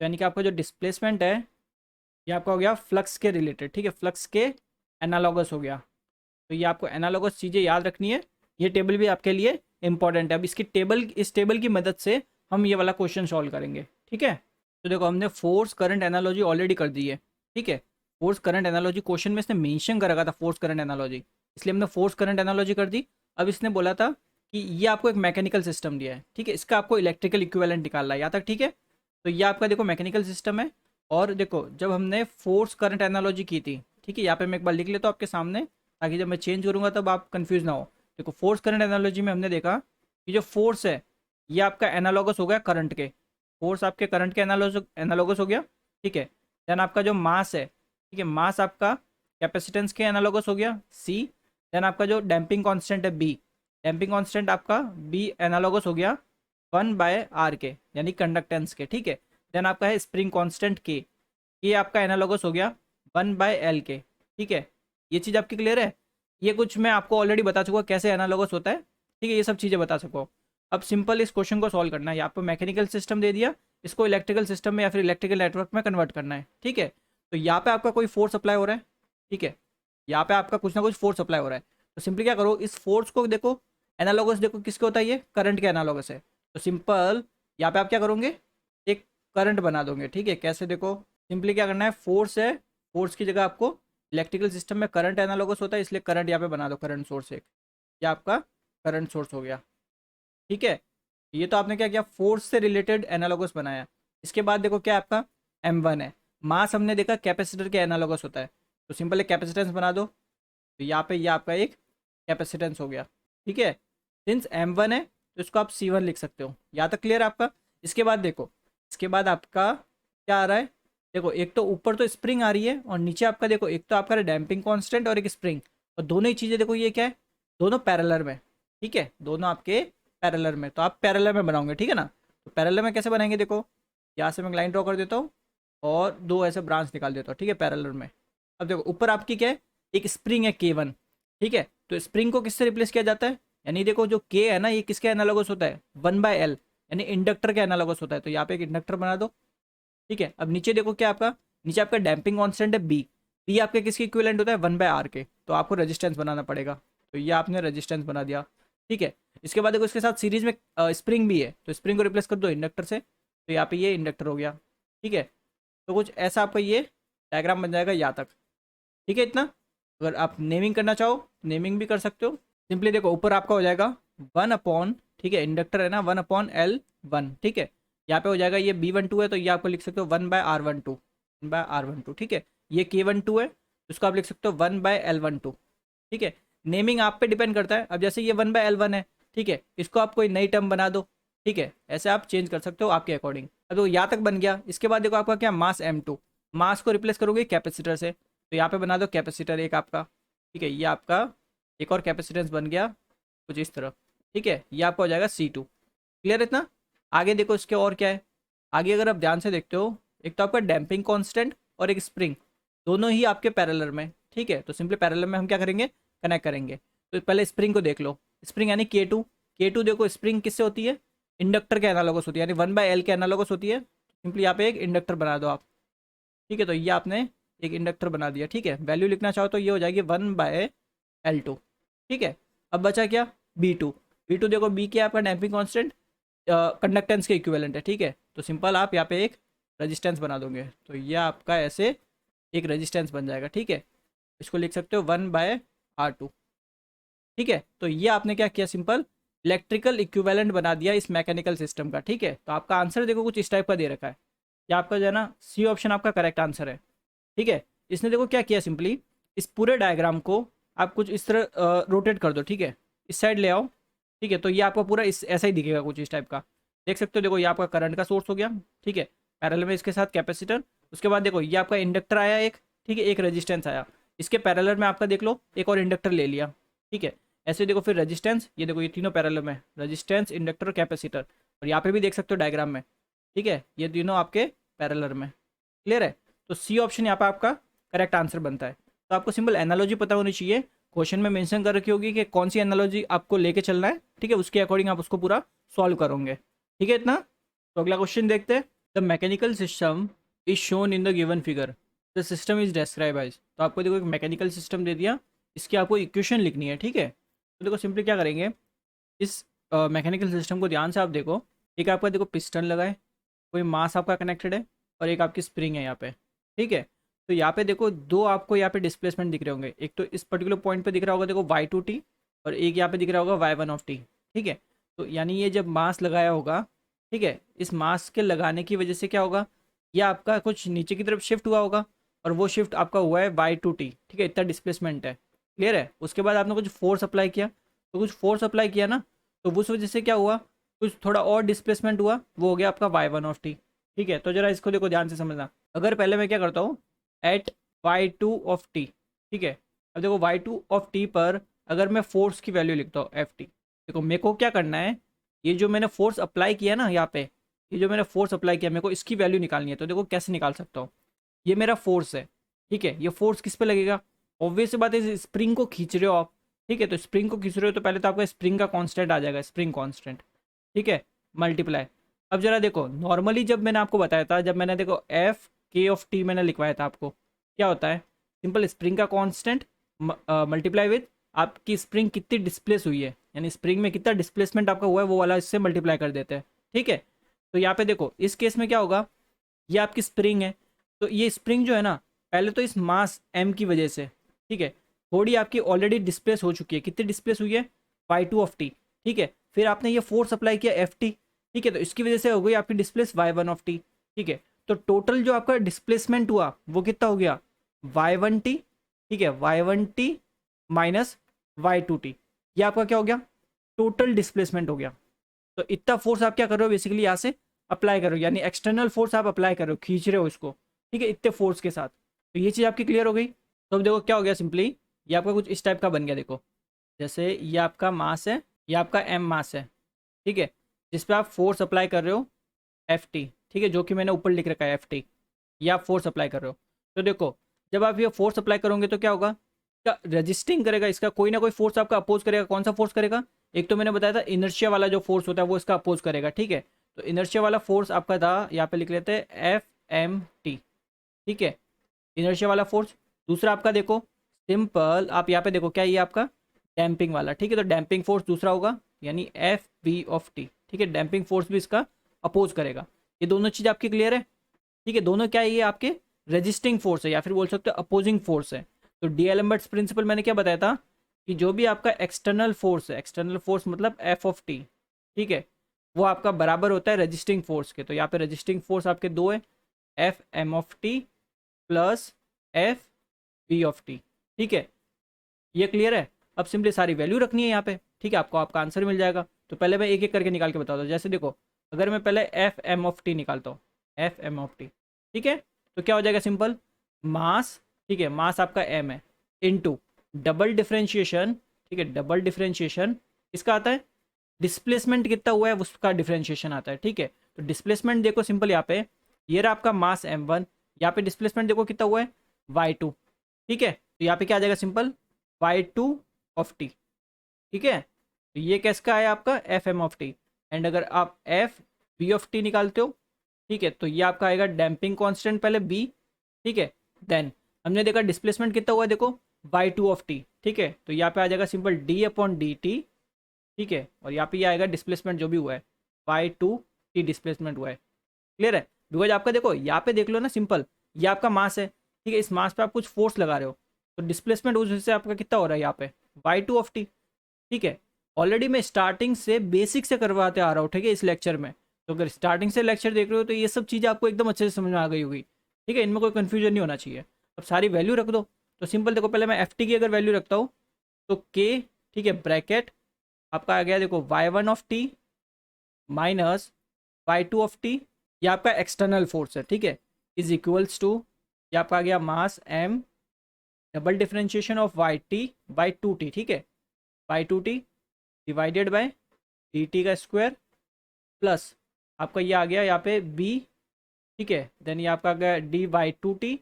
A: यानी कि आपका जो डिस्प्लेसमेंट है ये आपका हो गया फ्लक्स के रिलेटेड, ठीक है, फ्लक्स के एनालॉगस हो गया। तो ये आपको एनालॉगस चीज़ें याद रखनी है, ये टेबल भी आपके लिए इंपॉर्टेंट है। अब इस टेबल की मदद से हम ये वाला क्वेश्चन सॉल्व करेंगे, ठीक है। तो देखो हमने फोर्स करंट एनालॉजी ऑलरेडी कर दी है, ठीक है। फोर्स करंट एनालॉजी क्वेश्चन में इसने मेंशन कर रखा था फोर्स करंट एनालॉजी, इसलिए हमने फोर्स करंट एनालॉजी कर दी। अब इसने बोला था कि ये आपको एक मैकेनिकल सिस्टम दिया है, ठीक है, इसका आपको इलेक्ट्रिकल इक्विवेलेंट निकालना है, यहाँ तक ठीक है। तो ये आपका देखो मैकेनिकल सिस्टम है। और देखो जब हमने फोर्स करंट एनालॉजी की थी, ठीक है, यहाँ पे मैं एक बार लिख लेता हूँ आपके सामने, ताकि जब मैं चेंज करूँगा तब आप कंफ्यूज ना हो। देखो फोर्स करंट एनालॉजी में हमने देखा कि जो फोर्स है ये आपका एनालॉगस हो गया करंट के, फोर्स आपके करंट के एनालॉगस हो गया, ठीक है। देन आपका जो मास है, ठीक है, मास आपका कैपेसिटेंस के एनालॉगस हो गया सी। देन आपका जो डैम्पिंग कांस्टेंट है बी, डैम्पिंग कांस्टेंट आपका बी एनालॉगस हो गया 1/r के यानी कंडक्टेंस के, ठीक है। देन आपका है स्प्रिंग कांस्टेंट के, ये आपका एनालॉगस हो गया 1/L के, ठीक है। ये चीज़ आपकी क्लियर है। ये कुछ मैं आपको ऑलरेडी बता चुका कैसे एनालॉगस होता है, ठीक है, ये सब चीज़ें बता सको। अब सिंपल इस क्वेश्चन को सॉल्व करना है, यहाँ पर मैकेनिकल सिस्टम दे दिया, इसको इलेक्ट्रिकल सिस्टम में या फिर इलेक्ट्रिकल नेटवर्क में कन्वर्ट करना है, ठीक है। तो यहाँ पे आपका कोई फोर्स अप्लाई हो रहा है, ठीक है, यहाँ पे आपका कुछ ना कुछ फोर्स अप्लाई हो रहा है। तो सिंपली क्या करो, इस फोर्स को देखो, एनालॉगस देखो किसके होता है, ये करंट के एनालॉगस है। तो सिंपल यहाँ पे आप क्या करोगे, एक करंट बना दोगे, ठीक है। कैसे देखो, सिंपली क्या करना है, फोर्स है, फोर्स की जगह आपको इलेक्ट्रिकल सिस्टम में करंट एनालॉगस होता है, इसलिए करंट यहाँ पे बना दो, करंट सोर्स एक, ये आपका करंट सोर्स हो गया, ठीक है। ये तो आपने क्या किया, फोर्स से रिलेटेड एनालॉगस बनाया। इसके बाद देखो क्या आपका M1 है, मास हमने देखा कैपेसिटर के एनालॉगस होता है, तो सिंपल एक कैपेसिटेंस बना दो। तो यहाँ पे ये आपका एक कैपेसिटेंस हो गया, ठीक है। सिंस M1 है तो इसको आप C1 लिख सकते हो, यहाँ तक क्लियर आपका। इसके बाद देखो, इसके बाद आपका क्या आ रहा है, देखो एक तो ऊपर तो स्प्रिंग आ रही है और नीचे आपका देखो एक तो आपका डैम्पिंग कांस्टेंट और एक स्प्रिंग, और दोनों ही चीज़ें देखो ये क्या है, दोनों पैरेलल में, ठीक है, दोनों आपके पैरेलल में। तो आप पैरेलल में बनाओगे, ठीक है ना। तो पैरेलल में कैसे बनाएंगे, देखो यहाँ से मैं लाइन ड्रॉ कर देता हूँ और दो ऐसे ब्रांच निकाल देता हूँ, ठीक है, पैरेलल में। अब देखो ऊपर आपकी क्या है, एक स्प्रिंग है K1, ठीक है। तो स्प्रिंग को किससे रिप्लेस किया जाता है, यानी देखो जो के है ना, ये किसके एनालॉगस होता है, 1/L, यानी इंडक्टर के एनालॉगस होता है। तो यहाँ पे एक इंडक्टर बना दो, ठीक है। अब नीचे देखो क्या आपका, नीचे आपका डैम्पिंग कांस्टेंट है बी, बी आपके किसके इक्विवेलेंट होता है, 1/R के। तो आपको रेजिस्टेंस बनाना पड़ेगा, तो ये आपने रेजिस्टेंस बना दिया, ठीक है। इसके बाद देखो इसके साथ सीरीज में स्प्रिंग भी है, तो स्प्रिंग को रिप्लेस कर दो इंडक्टर से, तो यहाँ पे ये इंडक्टर हो गया, ठीक है। तो कुछ ऐसा आपका ये डायग्राम बन जाएगा यहाँ तक, ठीक है इतना। अगर आप नेमिंग करना चाहो नेमिंग भी कर सकते हो। सिंपली देखो ऊपर आपका हो जाएगा 1/, ठीक है, इंडक्टर है ना, 1/L1, ठीक है। यहाँ पे हो जाएगा ये B12 है, तो ये आपको लिख सकते हो 1/R12, 1/R12, ठीक है। ये K12 है, उसको आप लिख सकते हो 1/L12, ठीक है। नेमिंग आप पे डिपेंड करता है। अब जैसे ये 1/L1 है, ठीक है, इसको आप कोई नई टर्म बना दो, ठीक है, ऐसे आप चेंज कर सकते हो आपके अकॉर्डिंग। अब तो यहाँ तक बन गया। इसके बाद देखो आपका क्या, मास M2, मास को रिप्लेस करोगे कैपेसिटर से, तो यहाँ पे बना दो कैपेसिटर एक आपका, ठीक है। ये आपका एक और कैपेसिटेंस बन गया कुछ इस तरह, ठीक है। ये आपका हो जाएगा C2। क्लियर इतना। आगे देखो इसके और क्या है, आगे अगर आप ध्यान से देखते हो, एक तो आपका डैम्पिंग कांस्टेंट और एक स्प्रिंग, दोनों ही आपके पैरेलल में, ठीक है। तो सिंपली पैरेलल में हम क्या करेंगे, कनेक्ट करेंगे। तो पहले स्प्रिंग को देख लो, स्प्रिंग यानी K2, K2 देखो स्प्रिंग किससे होती है, इंडक्टर के एनालॉगस होती है, यानी 1/L के एनालॉगस होती है। सिंपली यहाँ पे एक इंडक्टर बना दो आप, ठीक है। तो ये आपने एक इंडक्टर बना दिया, ठीक है। वैल्यू लिखना चाहो तो ये हो जाएगी 1/L2, ठीक है। अब बचा क्या, B2, B2 देखो बी क्या है आपका, डैम्पिंग कांस्टेंट, कंडक्टेंस के इक्विवेलेंट है, ठीक है। तो सिंपल आप यहाँ पे एक रेजिस्टेंस बना दोगे, तो ये आपका ऐसे एक रेजिस्टेंस बन जाएगा, ठीक है। इसको लिख सकते हो 1/R2, ठीक है। तो ये आपने क्या किया, सिंपल इलेक्ट्रिकल इक्विवेलेंट बना दिया इस मैकेनिकल सिस्टम का, ठीक है। तो आपका आंसर देखो कुछ इस टाइप का दे रखा है, या आपका जो है ना सी ऑप्शन आपका करेक्ट आंसर है, ठीक है। इसने देखो क्या किया, सिंपली इस पूरे डायग्राम को आप कुछ इस तरह रोटेट कर दो, ठीक है, इस साइड ले आओ, ठीक है। तो ये आपका पूरा इस ऐसा ही दिखेगा कुछ इस टाइप का, देख सकते हो। देखो ये आपका करंट का सोर्स हो गया, ठीक है, पैरेलल में इसके साथ कैपेसिटर। उसके बाद देखो ये आपका इंडक्टर आया एक, ठीक है, एक रेजिस्टेंस आया, इसके पैरेलल में आपका देख लो एक और इंडक्टर ले लिया, ठीक है। ऐसे देखो फिर रेजिस्टेंस, ये देखो ये तीनों पैरेलल में, रेजिस्टेंस, इंडक्टर और कैपेसिटर, और यहाँ पे भी देख सकते हो डायग्राम में, ठीक है, ये तीनों आपके पैरेलल में। क्लियर है। तो सी ऑप्शन यहाँ पे आपका करेक्ट आंसर बनता है। तो आपको सिंपल एनालॉजी पता होनी चाहिए, क्वेश्चन में मेंशन कर रखी होगी कि कौन सी एनालॉजी आपको लेके चलना है, ठीक है, उसके अकॉर्डिंग आप उसको पूरा सॉल्व करोगे, ठीक है इतना। तो अगला क्वेश्चन देखते हैं। The mechanical system is shown in the given figure, the system is describe as. तो आपको देखो एक मैकेनिकल सिस्टम दे दिया, इसकी आपको इक्वेशन लिखनी है, ठीक है। तो देखो सिंपली क्या करेंगे, इस मैकेनिकल सिस्टम को ध्यान से आप देखो। एक आपका देखो पिस्टन लगा है, कोई मास आपका कनेक्टेड है, और एक आपकी स्प्रिंग है यहाँ पे, ठीक है। तो यहाँ पे देखो दो आपको यहाँ पे डिस्प्लेसमेंट दिख रहे होंगे, एक तो इस पर्टिकुलर पॉइंट पे दिख रहा होगा देखो y2t, और एक यहाँ पे दिख रहा होगा y1, ठीक है। तो यानी ये जब मास लगाया होगा, ठीक है, इस मास के लगाने की वजह से क्या होगा, ये आपका कुछ नीचे की तरफ शिफ्ट हुआ होगा, और वो शिफ्ट आपका हुआ है y2t, ठीक है, इतना डिस्प्लेसमेंट है। क्लियर है। उसके बाद आपने कुछ फोर्स अप्लाई किया, तो कुछ फोर्स अप्लाई किया ना, तो उस वजह से क्या हुआ, कुछ थोड़ा और डिस्प्लेसमेंट हुआ, वो हो गया आपका y1, ठीक है। तो जरा इसको देखो ध्यान से समझना। अगर पहले मैं क्या करता हूँ, एट y2, ठीक है। अब देखो y2 पर अगर मैं फोर्स की वैल्यू लिखता हूँ ft, देखो मेरे को क्या करना है, ये जो मैंने फोर्स अप्लाई किया ना यहाँ पे, ये जो मैंने फोर्स अप्लाई किया, मेरे को इसकी वैल्यू निकालनी है। तो देखो कैसे निकाल सकता हूँ, ये मेरा फोर्स है, ठीक है। ये फोर्स किस पे लगेगा, ऑब्वियस बात है, स्प्रिंग को खींच रहे हो आप, ठीक है। तो स्प्रिंग को खींच रहे हो तो पहले तो आपका स्प्रिंग का कांस्टेंट आ जाएगा, स्प्रिंग कांस्टेंट, ठीक है, मल्टीप्लाई। अब जरा देखो नॉर्मली जब मैंने आपको बताया था, जब मैंने देखो Fk मैंने लिखवाया था आपको, क्या होता है, सिंपल स्प्रिंग का कांस्टेंट मल्टीप्लाई विद आपकी स्प्रिंग कितनी डिस्प्लेस हुई है, यानी स्प्रिंग में कितना डिस्प्लेसमेंट आपका हुआ है वो वाला इससे मल्टीप्लाई कर देते हैं, ठीक है। तो यहाँ पे देखो इस केस में क्या होगा, ये आपकी स्प्रिंग है, तो ये स्प्रिंग जो है ना, पहले तो इस मास m की वजह से, ठीक है, थोड़ी आपकी ऑलरेडी डिस्प्लेस हो चुकी है। कितनी डिस्प्लेस हुई है, y2, ठीक है। फिर आपने ये फोर्स अप्लाई किया ft, ठीक है, तो इसकी वजह से हो गई आपकी डिस्प्लेस y1, ठीक है। तो टोटल जो आपका डिस्प्लेसमेंट हुआ वो कितना हो गया, y1t, ठीक है, y1t माइनस y2t, ये आपका क्या हो गया, टोटल डिस्प्लेसमेंट हो गया। तो इतना फोर्स आप क्या कर रहे हो, बेसिकली यहाँ से अप्लाई कर रहे हो, यानी एक्सटर्नल फोर्स आप अप्लाई कर रहे हो, खींच रहे हो इसको, ठीक है, इतने फोर्स के साथ। तो ये चीज़ आपकी क्लियर हो गई। तो अब देखो क्या हो गया, सिंपली ये आपका कुछ इस टाइप का बन गया। देखो जैसे ये आपका मास है, ये आपका m मास है, ठीक है, जिस पे आप फोर्स अप्लाई कर रहे हो ft, ठीक है, जो कि मैंने ऊपर लिख रखा है ft, ये आप फोर्स अप्लाई कर रहे हो। तो देखो जब आप ये फोर्स अप्लाई करोगे तो क्या होगा, इसका रजिस्टिंग करेगा, इसका कोई ना कोई फोर्स आपका अपोज करेगा। कौन सा फोर्स करेगा, एक तो मैंने बताया था इनर्शिया वाला जो फोर्स होता है वो इसका अपोज करेगा, ठीक है। तो इनर्शिया वाला फोर्स आपका था, यहाँ पे लिख लेते हैं एफ एम टी, ठीक है, इनर्शिया वाला फोर्स। दूसरा आपका देखो सिंपल, आप यहाँ पे देखो क्या ये आपका डैम्पिंग वाला, ठीक है, तो डैम्पिंग फोर्स दूसरा होगा यानी एफ वी ऑफ टी, ठीक है, डैम्पिंग फोर्स भी इसका अपोज करेगा। ये दोनों चीज़ आपकी क्लियर है, ठीक है। दोनों क्या है, ये आपके रेजिस्टिंग फोर्स है या फिर बोल सकते हो अपोजिंग फोर्स है। तो डी एलम्बर्ट्स प्रिंसिपल मैंने क्या बताया था कि जो भी आपका एक्सटर्नल फोर्स है, एक्सटर्नल फोर्स मतलब एफ ऑफ टी, ठीक है, वो आपका बराबर होता है रेजिस्टिंग फोर्स के। तो यहाँ पे रेजिस्टिंग फोर्स आपके दो है, F M of T plus F V of T, ठीक है, ये क्लियर है। अब सिंपली सारी वैल्यू रखनी है यहाँ पे, ठीक है, आपको आपका आंसर मिल जाएगा। तो पहले मैं एक एक करके निकाल के बताता हूँ। जैसे देखो अगर मैं पहले एफ एम ऑफ टी निकालता हूँ, एफ एम ऑफ टी, ठीक है, तो क्या हो जाएगा सिंपल मास, ठीक है, मास आपका एम है इनटू डबल डिफरेंशिएशन, ठीक है, डबल डिफरेंशिएशन इसका आता है डिस्प्लेसमेंट कितना हुआ है उसका डिफरेंशिएशन आता है, ठीक है। तो डिस्प्लेसमेंट देखो सिंपल यहाँ पे ये रहा आपका मास m1, यहाँ पे डिस्प्लेसमेंट देखो कितना हुआ है y2, ठीक है, तो यहाँ पे क्या आ जाएगा सिंपल y2 ऑफ टी, ठीक है। तो ये किसका है आपका F M of T, and अगर आप एफ बी ऑफ टी निकालते हो, ठीक है, तो ये आपका आएगा डैम्पिंग कांस्टेंट पहले बी, ठीक है, देन हमने देखा डिस्प्लेसमेंट कितना हुआ है देखो y2 ऑफ टी, ठीक है, तो यहाँ पे आ जाएगा simple D upon D T, ठीक है, और यहाँ पे ये आएगा डिस्प्लेसमेंट जो भी हुआ है y2 टी डिस्प्लेसमेंट हुआ है, क्लियर है। बिकॉज आपका देखो यहाँ पे देख लो ना सिंपल, ये आपका मास है, ठीक है, इस मास पे आप कुछ फोर्स लगा रहे हो, तो डिस्प्लेसमेंट उस हिस्से आपका कितना हो रहा है यहाँ पे y2 ऑफ टी, ठीक है। ऑलरेडी मैं स्टार्टिंग से बेसिक से करवाते आ रहा हूँ, ठीक है, इस लेक्चर में। तो अगर स्टार्टिंग से लेक्चर देख रहे हो तो ये सब चीज़ें आपको एकदम अच्छे से समझ में आ गई होगी, ठीक है, इनमें कोई कन्फ्यूजन नहीं होना चाहिए। अब सारी वैल्यू रख दो। तो सिंपल देखो पहले मैं एफ टी की अगर वैल्यू रखता हूँ तो के, ठीक है, ब्रैकेट आपका आ गया देखो y1 of T minus y2 of T, ये आपका एक्सटर्नल फोर्स है, ठीक है, इज इक्वल्स टू ये आपका आ गया mass m double differentiation of Y T by two T, ठीक है, by two T divided by D T का स्क्वायर प्लस आपका ये आ गया यहाँ पे b, ठीक है, देन ये आपका आ गया D by two T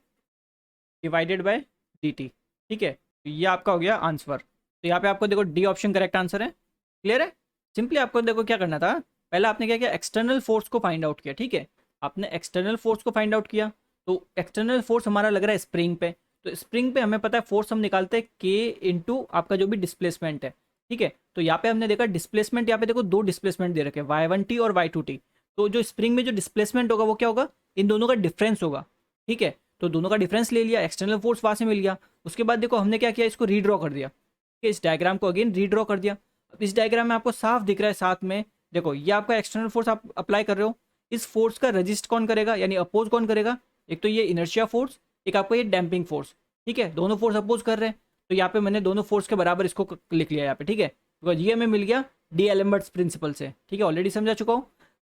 A: divided by D T, ठीक है, तो ये आपका हो गया आंसर। तो यहाँ पे आपको देखो डी ऑप्शन करेक्ट आंसर है, क्लियर है। सिंपली आपको देखो क्या करना था, पहले आपने क्या किया एक्सटर्नल फोर्स को फाइंड आउट किया, ठीक है, आपने एक्सटर्नल फोर्स को फाइंड आउट किया। तो एक्सटर्नल फोर्स हमारा लग रहा है स्प्रिंग पे, तो स्प्रिंग पे हमें पता है फोर्स हम निकालते हैं के इंटू आपका जो भी डिस्प्लेसमेंट है, ठीक है। तो यहाँ पे हमने देखा डिस्प्लेसमेंट, यहाँ पे देखो दो डिस्प्लेसमेंट दे रखे हैं y1t और y2t। तो जो स्प्रिंग में जो डिस्प्लेसमेंट होगा वो क्या होगा, इन दोनों का डिफरेंस होगा, ठीक है। तो दोनों का डिफरेंस ले लिया, एक्सटर्नल फोर्स वहाँ से मिल गया। उसके बाद देखो हमने क्या किया, इसको रीड्रॉ कर दिया, ठीक है, इस डायग्राम को अगेन रीड्रॉ कर दिया। अब इस डायग्राम में आपको साफ दिख रहा है साथ में देखो ये आपका एक्सटर्नल फोर्स आप अप्लाई कर रहे हो, इस फोर्स का रजिस्ट कौन करेगा यानी अपोज कौन करेगा, एक तो ये इनर्शिया फोर्स, एक आपका ये डैम्पिंग फोर्स, ठीक है, दोनों फोर्स अपोज कर रहे हैं। तो यहाँ पे मैंने दोनों फोर्स के बराबर इसको लिख लिया यहाँ पे, ठीक है, बिकॉज ये हमें मिल गया डी एलम्बर्ट्स प्रिंसिपल से, ठीक है, ऑलरेडी समझा चुका हूँ।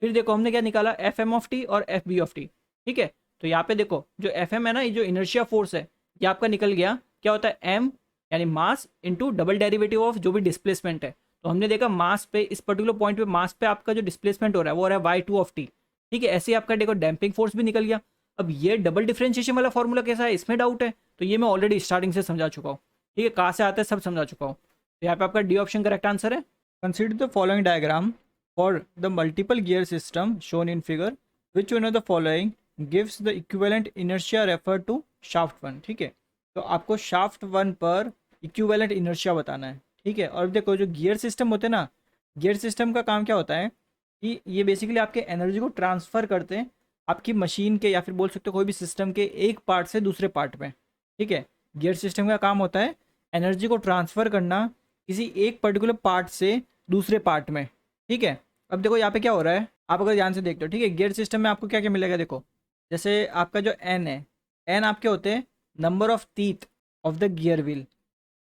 A: फिर देखो हमने क्या निकाला एफ एम ऑफ टी और एफ बी ऑफ टी, ठीक है। तो यहाँ पे देखो जो एफ एम है ना, ये जो इनर्शिया फोर्स है ये आपका निकल गया, क्या होता है एम यानी mass into double derivative of जो भी डिस्प्लेसमेंट है। तो हमने देखा मास पे इस पर्टिकुलर पॉइंट पे मास पे आपका जो डिस्प्लेसमेंट हो रहा है वो हो रहा है y2 ऑफ टी, ठीक है। ऐसे ही आपका देखो डैम्पिंग फोर्स भी निकल गया। अब ये डबल डिफरेंशिएशन वाला फॉर्मूला कैसा है इसमें डाउट है, तो ये मैं ऑलरेडी स्टार्टिंग से समझा चुका हूँ, ठीक है, कहाँ से आता है सब समझा चुका हूँ। तो यहाँ पे आपका डी ऑप्शन करेक्ट आंसर है। Consider the following diagram for the multiple gear system shown in figure, which one of the following gives the equivalent inertia refer to shaft one, ठीक है। तो आपको शाफ्ट वन पर इक्विवेलेंट इनर्शिया बताना है, ठीक है। और देखो जो गियर सिस्टम होते हैं ना, गियर सिस्टम का काम क्या होता है कि ये बेसिकली आपके एनर्जी को ट्रांसफ़र करते हैं आपकी मशीन के या फिर बोल सकते हो कोई भी सिस्टम के एक पार्ट से दूसरे पार्ट में, ठीक है। गियर सिस्टम का काम होता है एनर्जी को ट्रांसफ़र करना किसी एक पर्टिकुलर पार्ट से दूसरे पार्ट में, ठीक है। अब देखो यहाँ पे क्या हो रहा है, आप अगर ध्यान से देखते हो, ठीक है, गियर सिस्टम में आपको क्या क्या मिलेगा, देखो जैसे आपका जो एन है, एन आपके होते हैं number of teeth of the gear wheel,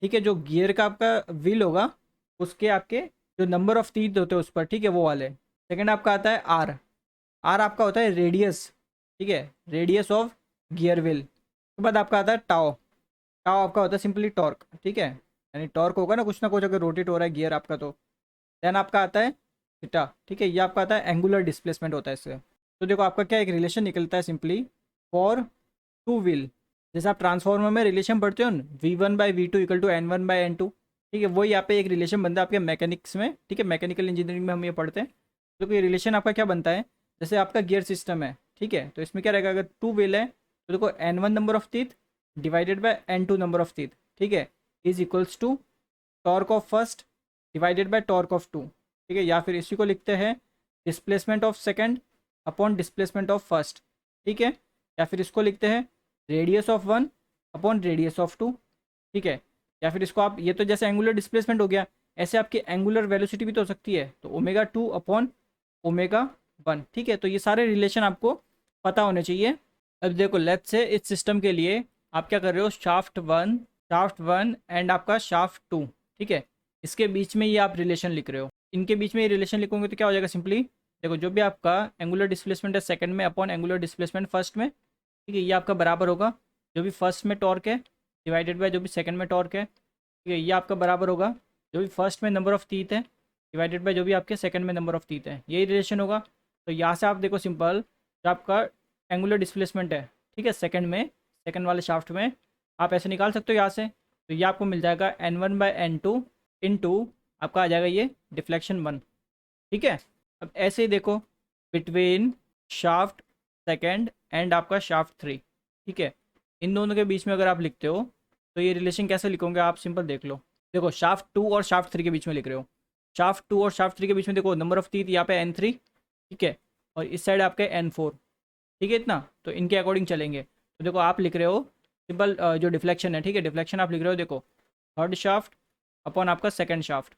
A: ठीक है, जो गियर का आपका व्हील होगा उसके आपके जो नंबर ऑफ टीथ होते हैं उस पर, ठीक है, वो वाले। सेकंड आपका आता है आर, आर आपका होता है रेडियस, ठीक है, रेडियस ऑफ गियर व्हील। उसके बाद आपका आता है टाओ, टाओ आपका होता है सिंपली टॉर्क, ठीक है, यानी टॉर्क होगा ना कुछ अगर रोटेट हो रहा है गियर आपका तो। देन आपका आता है थीटा, ठीक है, ये आपका आता है एंगुलर डिस्प्लेसमेंट होता है इससे। तो देखो आपका क्या एक रिलेशन निकलता है सिंपली फॉर टू व्हील, जैसे आप ट्रांसफॉर्मर में रिलेशन पढ़ते हो V one by V two equal to N one by N two, ठीक है। वही यहाँ पे एक रिलेशन बनता है आपके मैकेनिक्स में, ठीक है, मैकेनिकल इंजीनियरिंग में हम ये पढ़ते हैं। तो ये रिलेशन आपका क्या बनता है, जैसे आपका गियर सिस्टम है, ठीक है, तो इसमें क्या रहेगा, अगर टू व्हील है तो देखो N1 number of teeth divided by N2 number of teeth, ठीक है, is equals to torque of first divided by torque of two, ठीक है, या फिर इसी को लिखते हैं displacement of second upon displacement of first, ठीक है, या फिर इसको लिखते हैं radius of one upon radius of two, ठीक है, या फिर इसको आप, ये तो जैसे एंगुलर डिस्प्लेसमेंट हो गया, ऐसे आपकी एंगुलर वेलोसिटी भी तो हो सकती है, तो ओमेगा 2 अपॉन ओमेगा 1, ठीक है। तो ये सारे रिलेशन आपको पता होने चाहिए। अब देखो लेट्स से इस सिस्टम के लिए आप क्या कर रहे हो, शाफ्ट वन एंड आपका शाफ्ट 2, ठीक है, इसके बीच में ये आप रिलेशन लिख रहे हो, इनके बीच में ये रिलेशन लिखोगे तो क्या हो जाएगा, सिंपली देखो जो भी आपका एंगुलर डिस्प्लेसमेंट है सेकंड में अपॉन एंगुलर डिस्प्लेसमेंट फर्स्ट में, ठीक है, ये आपका बराबर होगा जो भी फर्स्ट में टॉर्क है डिवाइडेड बाय जो भी सेकंड में टॉर्क है, ठीक है, ये आपका बराबर होगा जो भी फर्स्ट में नंबर ऑफ टीथ है डिवाइडेड बाय जो भी आपके सेकंड में नंबर ऑफ टीथ है, यही रिलेशन होगा। तो यहाँ से आप देखो सिंपल, जो आपका एंगुलर डिस्प्लेसमेंट है, ठीक है, सेकंड वाले शाफ्ट में आप ऐसे निकाल सकते हो यहाँ से, तो ये आपको मिल जाएगा N1/N2 इंटू आपका आ जाएगा ये डिफ्लेक्शन 1, ठीक है। अब ऐसे ही देखो बिटवीन शाफ्ट सेकंड एंड आपका शाफ्ट 3, ठीक है, इन दोनों के बीच में अगर आप लिखते हो तो ये रिलेशन कैसे लिखोगे आप, सिंपल देख लो, देखो शाफ्ट 2 और शाफ्ट 3 के बीच में लिख रहे हो, शाफ्ट 2 और शाफ्ट 3 के बीच में देखो नंबर ऑफ टीथ यहाँ पे N3, ठीक है, और इस साइड आपके N4, ठीक है, इतना तो इनके अकॉर्डिंग चलेंगे। तो देखो आप लिख रहे हो सिंपल जो डिफ्लेक्शन है, ठीक है, डिफ्लेक्शन आप लिख रहे हो देखो थर्ड शाफ्ट अपॉन आपका सेकंड शाफ्ट,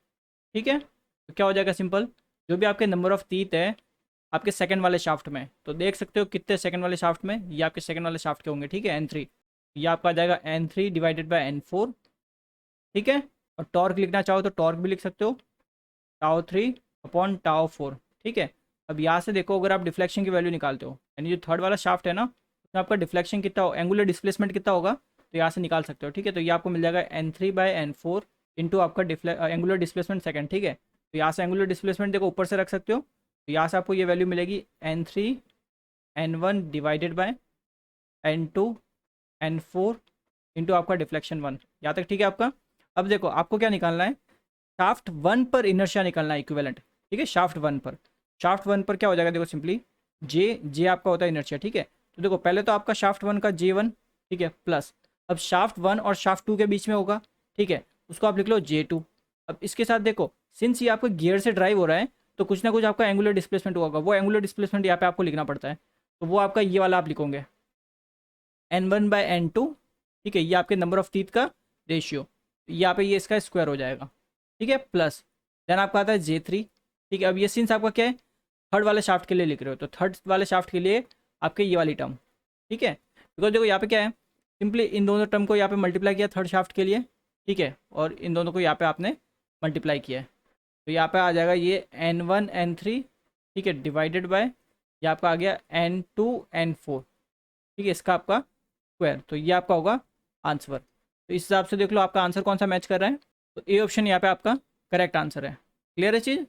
A: ठीक है, तो क्या हो जाएगा सिंपल, जो भी आपके नंबर ऑफ टीथ है आपके सेकंड वाले शाफ्ट में, तो देख सकते हो कितने सेकंड वाले शाफ्ट में, ये आपके सेकंड वाले शाफ्ट के होंगे, ठीक है, N3, ये आपका आ जाएगा N3 डिवाइडेड बाय N4, ठीक है, और टॉर्क लिखना चाहो तो टॉर्क भी लिख सकते हो T3 अपॉन T4, ठीक है। अब यहाँ से देखो अगर आप डिफ्लेक्शन की वैल्यू निकालते हो, यानी जो थर्ड वाला शाफ्ट है ना, उसमें आपका डिफ्लेक्शन कितना हो, एंगुलर डिस्प्लेसमेंट कितना होगा, तो यहाँ से निकाल सकते हो, ठीक है, तो ये आपको मिल जाएगा N3/N4 इंटू आपका एंगुलर डिस्प्लेसमेंट सेकंड, ठीक है, तो यहाँ से एंगुलर डिस्प्लेसमेंट देखो ऊपर से रख सकते हो, तो यहाँ से आपको ये वैल्यू मिलेगी N3/N1 divided by N2/N4 into आपका डिफ्लेक्शन 1, यहाँ तक ठीक है आपका। अब देखो आपको क्या निकालना है, शाफ्ट 1 पर इनर्शिया निकालना है इक्विवेलेंट, ठीक है, शाफ्ट 1 पर क्या हो जाएगा, देखो सिंपली जे आपका होता है इनर्शिया, ठीक है, तो देखो पहले तो आपका शाफ्ट 1 का J1, ठीक है, प्लस अब शाफ्ट 1 और शाफ्ट 2 के बीच में होगा, ठीक है, उसको आप लिख लो J2। अब इसके साथ देखो सिंस ये आपका गियर से ड्राइव हो रहा है तो कुछ ना कुछ आपका एंगुलर डिस्प्लेसमेंट होगा, वो एंगुलर डिस्प्लेसमेंट यहाँ पे आपको लिखना पड़ता है, तो वो आपका ये वाला आप लिखोगे N1/N2, ठीक है, ये आपके नंबर ऑफ टीथ का रेशियो, यहाँ पे ये इसका स्क्वायर हो जाएगा, ठीक है, प्लस देन आपका आता है J3, ठीक है। अब ये सिंस आपका क्या है थर्ड वाले शाफ्ट के लिए लिख रहे हो, तो थर्ड वाले शाफ्ट के लिए आपके ये वाली टर्म, ठीक है, बिकॉज देखो यहाँ पे क्या है, सिंपली इन दोनों टर्म को यहाँ पे मल्टीप्लाई किया थर्ड शाफ्ट के लिए, ठीक है, और इन दोनों को यहाँ पे आपने मल्टीप्लाई किया है, तो यहाँ पे आ जाएगा ये N1/N3, ठीक है, डिवाइडेड बाय ये आपका आ गया N2/N4, ठीक है, इसका आपका स्क्वायर, तो ये आपका होगा आंसर। तो इस हिसाब से देख लो आपका आंसर कौन सा मैच कर रहा है, तो ए ऑप्शन यहाँ पे आपका करेक्ट आंसर है। क्लियर है चीज़,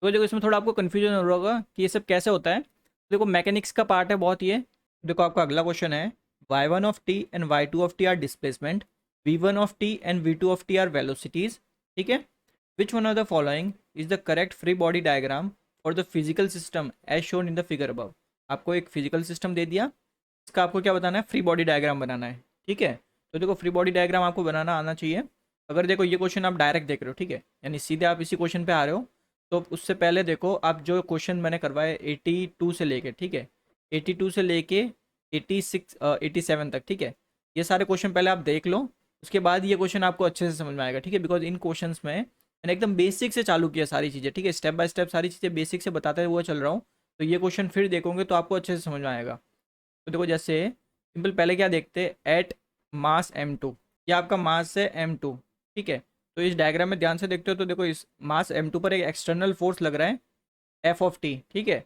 A: तो देखो इसमें थोड़ा आपको कन्फ्यूजन हो रहा होगा कि ये सब कैसे होता है, देखो मैकेनिक्स का पार्ट है बहुत ये। देखो आपका अगला क्वेश्चन है y1 of T and y2 of T are displacement, v1 of T and v2 of T are velocities, ठीक है, which one of the following is the correct free body diagram for the physical system as shown in the figure above. आपको एक फिजिकल सिस्टम दे दिया, इसका आपको क्या बताना है, फ्री बॉडी डायग्राम बनाना है, ठीक है, तो देखो फ्री बॉडी डायग्राम आपको बनाना आना चाहिए। अगर देखो ये क्वेश्चन आप डायरेक्ट देख रहे हो, ठीक है, यानी सीधे आप इसी क्वेश्चन पे आ रहे हो, तो उससे पहले देखो आप जो क्वेश्चन मैंने करवाए 82 से लेके, ठीक है, 82 से लेके 86 87 तक, ठीक है, ये सारे क्वेश्चन पहले आप देख लो, उसके बाद ये क्वेश्चन आपको अच्छे से समझ में आएगा, ठीक है, बिकॉज इन क्वेश्चंस में मैंने एकदम बेसिक से चालू किया सारी चीज़ें, ठीक है, स्टेप बाय स्टेप सारी चीज़ें बेसिक से बताते हुए चल रहा हूँ, तो ये क्वेश्चन फिर देखोगे तो आपको अच्छे से समझ में आएगा। तो देखो जैसे सिंपल पहले क्या देखते हैं, एट मास M2, ये आपका मास है M2, ठीक है, तो इस डायग्राम में ध्यान से देखते हो तो देखो इस मास M2 पर एक एक्सटर्नल फोर्स लग रहा है F ऑफ टी, ठीक है,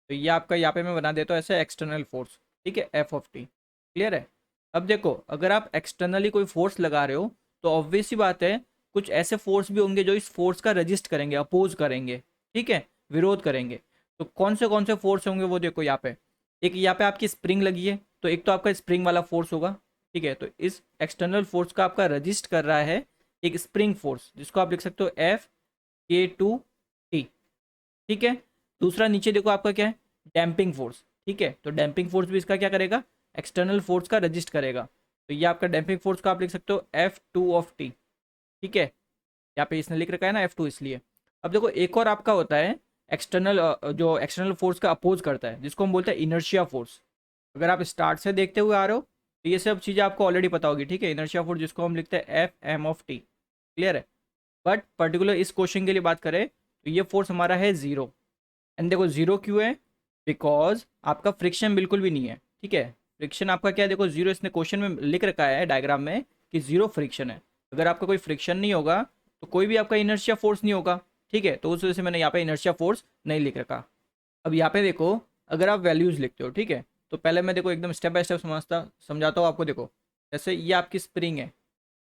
A: तो ये आपका यहाँ पे मैं बना देता हूँ ऐसे एक्सटर्नल फोर्स, ठीक है, F ऑफ टी, क्लियर है। अब देखो अगर आप एक्सटर्नली कोई फोर्स लगा रहे हो तो ऑब्वियस सी बात है कुछ ऐसे फोर्स भी होंगे जो इस फोर्स का रजिस्ट करेंगे, अपोज करेंगे, ठीक है, विरोध करेंगे। तो कौन से फोर्स होंगे वो देखो यहाँ पे, एक यहाँ पे आपकी स्प्रिंग लगी है, तो एक तो आपका स्प्रिंग वाला फोर्स होगा, ठीक है, तो इस एक्सटर्नल फोर्स का आपका रजिस्ट कर रहा है एक स्प्रिंग फोर्स जिसको आप लिख सकते हो F K2T, ठीक है। दूसरा नीचे देखो आपका क्या है, डैम्पिंग फोर्स, ठीक है। तो डैम्पिंग फोर्स भी इसका क्या करेगा, एक्सटर्नल फोर्स का रजिस्ट करेगा। तो ये आपका डैम्पिंग फोर्स का आप लिख सकते हो F2 ठीक है। यहाँ पे इसने लिख रखा है ना F2 इसलिए। अब देखो एक और आपका होता है एक्सटर्नल, जो एक्सटर्नल फोर्स का अपोज करता है, जिसको हम बोलते हैं इनर्शिया फोर्स। अगर आप स्टार्ट से देखते हुए आ रहे हो तो ये सब चीज़ें आपको ऑलरेडी पता होगी, ठीक है। इनर्शिया फोर्स जिसको हम लिखते हैं Fm, क्लियर है। बट पर्टिकुलर इस क्वेश्चन के लिए बात करें तो ये फोर्स हमारा है जीरो। एंड देखो जीरो क्यों है, बिकॉज आपका फ्रिक्शन बिल्कुल भी नहीं है, ठीक है। फ्रिक्शन आपका क्या है, देखो जीरो इसने क्वेश्चन में लिख रखा है डायग्राम में कि जीरो फ्रिक्शन है। अगर आपका कोई फ्रिक्शन नहीं होगा तो कोई भी आपका इनर्शिया फोर्स नहीं होगा, ठीक है। तो उस वजह से मैंने यहाँ पे इनर्शिया फोर्स नहीं लिख रखा। अब यहाँ पे देखो अगर आप वैल्यूज लिखते हो, ठीक है, तो पहले मैं देखो एकदम स्टेप बाय स्टेप समझाता हूँ आपको। देखो जैसे ये आपकी स्प्रिंग है,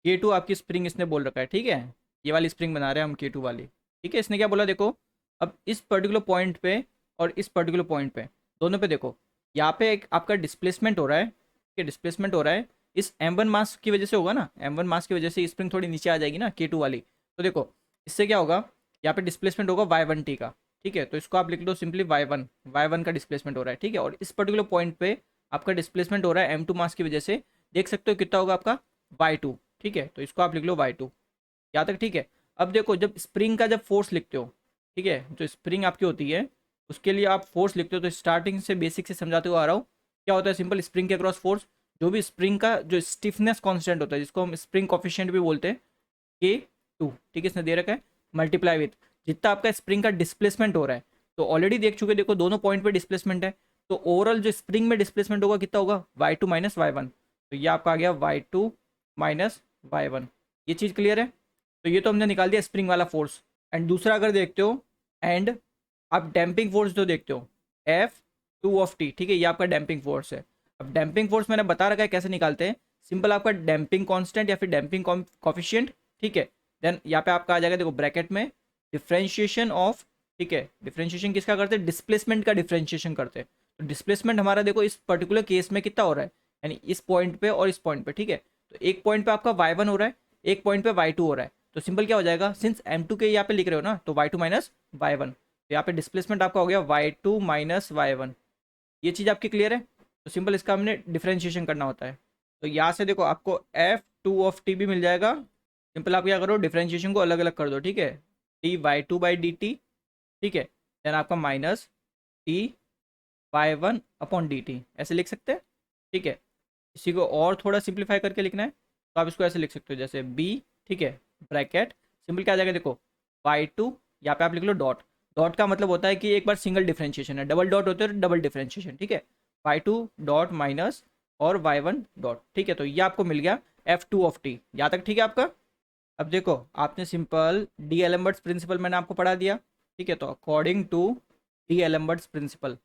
A: K2 आपकी स्प्रिंग इसने बोल रखा है, ठीक है। ये वाली स्प्रिंग बना रहे हैं हम K2 वाली, ठीक है। इसने क्या बोला देखो, अब इस पर्टिकुलर पॉइंट पे और इस पर्टिकुलर पॉइंट पे, दोनों पे देखो यहाँ पे एक आपका डिस्प्लेसमेंट हो रहा है, ठीक है। डिस्प्लेसमेंट हो रहा है इस M1 मास की वजह से होगा ना, M1 मास की वजह से स्प्रिंग थोड़ी नीचे आ जाएगी ना K2 वाली। तो देखो इससे क्या होगा, यहाँ पे डिस्प्लेसमेंट होगा y1t का, ठीक है। तो इसको आप लिख लो सिंपली y1 का डिस्प्लेसमेंट हो रहा है, ठीक है। और इस पर्टिकुलर पॉइंट पे आपका डिस्प्लेसमेंट हो रहा है M2 मास की वजह से, देख सकते हो कितना होगा आपका y2, ठीक है। तो इसको आप लिख लो y2, यहाँ तक ठीक है। अब देखो जब स्प्रिंग का जब फोर्स लिखते हो, ठीक है, जो स्प्रिंग आपकी होती है उसके लिए आप फोर्स लिखते हो, तो स्टार्टिंग से बेसिक से समझाते हुए आ रहा हूँ। क्या होता है, सिंपल स्प्रिंग के अक्रॉस फोर्स, जो भी स्प्रिंग का जो स्टिफनेस कांस्टेंट होता है जिसको हम स्प्रिंग कॉफिशिएंट भी बोलते हैं K2, ठीक है, इसने दे रखा है, मल्टीप्लाई विथ जितना आपका स्प्रिंग का डिस्प्लेसमेंट हो रहा है। तो ऑलरेडी देख चुके, देखो दोनों पॉइंट पे डिस्प्लेसमेंट है, तो ओवरऑल जो स्प्रिंग में डिस्प्लेसमेंट होगा कितना होगा y2 माइनस y1। तो ये आपका आ गया y2 माइनस y1। ये चीज़ क्लियर है। तो ये तो हमने निकाल दिया स्प्रिंग वाला फोर्स। एंड दूसरा अगर देखते हो, एंड आप डैम्पिंग फोर्स जो देखते हो F2, ठीक है, ये आपका डैम्पिंग फोर्स है। अब डैम्पिंग फोर्स मैंने बता रखा है कैसे निकालते हैं, सिंपल आपका डैम्पिंग कांस्टेंट या फिर डैम्पिंग कॉफिशिएंट, ठीक है। देन यहाँ पे आपका आ जाएगा देखो ब्रैकेट में डिफ्रेंशिएशन ऑफ, ठीक है। डिफ्रेंशिएशन किसका करते हैं, डिस्प्लेसमेंट का डिफ्रेंशिएशन करते हैं। तो डिस्प्लेसमेंट हमारा देखो इस पर्टिकुलर केस में कितना हो रहा है, यानी इस पॉइंट पे और इस पॉइंट पे, ठीक है। तो एक पॉइंट पे आपका y1 हो रहा है, एक पॉइंट पे y2 हो रहा है। तो सिंपल क्या हो जाएगा, सिंस M2 के यहाँ पे लिख रहे हो ना, तो y2 माइनस y1, तो यहाँ पे डिस्प्लेसमेंट आपका हो गया y2 माइनस y1। ये चीज़ आपकी क्लियर है। तो सिंपल इसका हमने डिफ्रेंशिएशन करना होता है। तो यहाँ से देखो आपको F2 भी मिल जाएगा। सिंपल आप क्या करो, डिफ्रेंशिएशन को अलग अलग कर दो, ठीक है। dy2/dt, ठीक है। देन आपका माइनस dy1/dt, ऐसे लिख सकते हैं, ठीक है। इसी को और थोड़ा सिंप्लीफाई करके लिखना है तो आप इसको ऐसे लिख सकते हो जैसे b, ठीक है, ब्रैकेट सिंपल क्या आ जाएगा देखो y2, यहाँ पे आप लिख लो डॉट। डॉट का मतलब होता है कि एक बार सिंगल डिफरेंशिएशन है, डबल डॉट होते हैं डबल डिफरेंशिएशन, ठीक है। y2 डॉट माइनस और y1 डॉट, ठीक है। तो ये आपको मिल गया F2, यहाँ तक ठीक है आपका। अब देखो आपने सिंपल डी एलम्बर्ट्स प्रिंसिपल मैंने आपको पढ़ा दिया, ठीक है। तो according to D'Alembert's principle,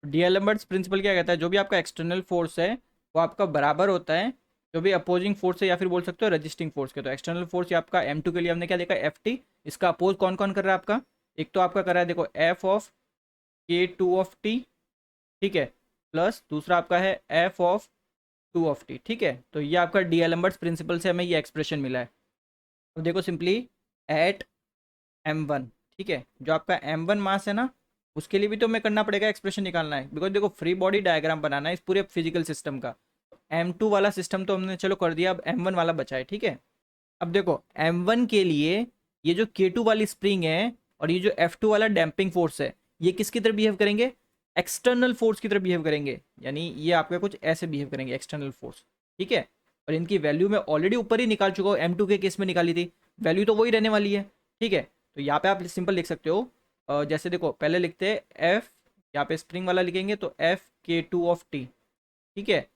A: D'Alembert's principle क्या कहता है, जो भी आपका एक्सटर्नल फोर्स है वो आपका बराबर होता है जो भी अपोजिंग फोर्स है, या फिर बोल सकते हो रजिस्टिंग फोर्स के। तो एक्सटर्नल फोर्स या आपका M2 के लिए हमने क्या देखा Ft, इसका अपोज कौन कौन कर रहा है आपका, एक तो आपका कर रहा है देखो F(K2)T, ठीक है, प्लस दूसरा आपका है F(2)T, ठीक है। तो ये आपका डी एलम्बर्ट्स प्रिंसिपल से हमें ये एक्सप्रेशन मिला है। अब देखो सिंपली एट M1, ठीक है, जो आपका M1 मास है ना, उसके लिए भी तो हमें करना पड़ेगा, एक्सप्रेशन निकालना है, बिकॉज देखो फ्री बॉडी डायग्राम बनाना है इस पूरे फिजिकल सिस्टम का। M2 वाला सिस्टम तो हमने चलो कर दिया, अब M1 वाला बचा है, ठीक है। अब देखो M1 के लिए ये जो K2 वाली स्प्रिंग है और ये जो F2 वाला डैम्पिंग फोर्स है, ये किसकी तरह बिहेव करेंगे, एक्सटर्नल फोर्स की तरह बिहेव करेंगे। यानी ये आपका कुछ ऐसे बिहेव करेंगे एक्सटर्नल फोर्स, ठीक है। और इनकी वैल्यू मैं ऑलरेडी ऊपर ही निकाल चुका हूँ, M2 के केस में निकाली थी, वैल्यू तो वही रहने वाली है, ठीक है। तो यहाँ पे आप सिंपल लिख सकते हो, जैसे देखो पहले लिखते हैं F, यहाँ पे स्प्रिंग वाला लिखेंगे तो F(K2)T, ठीक है।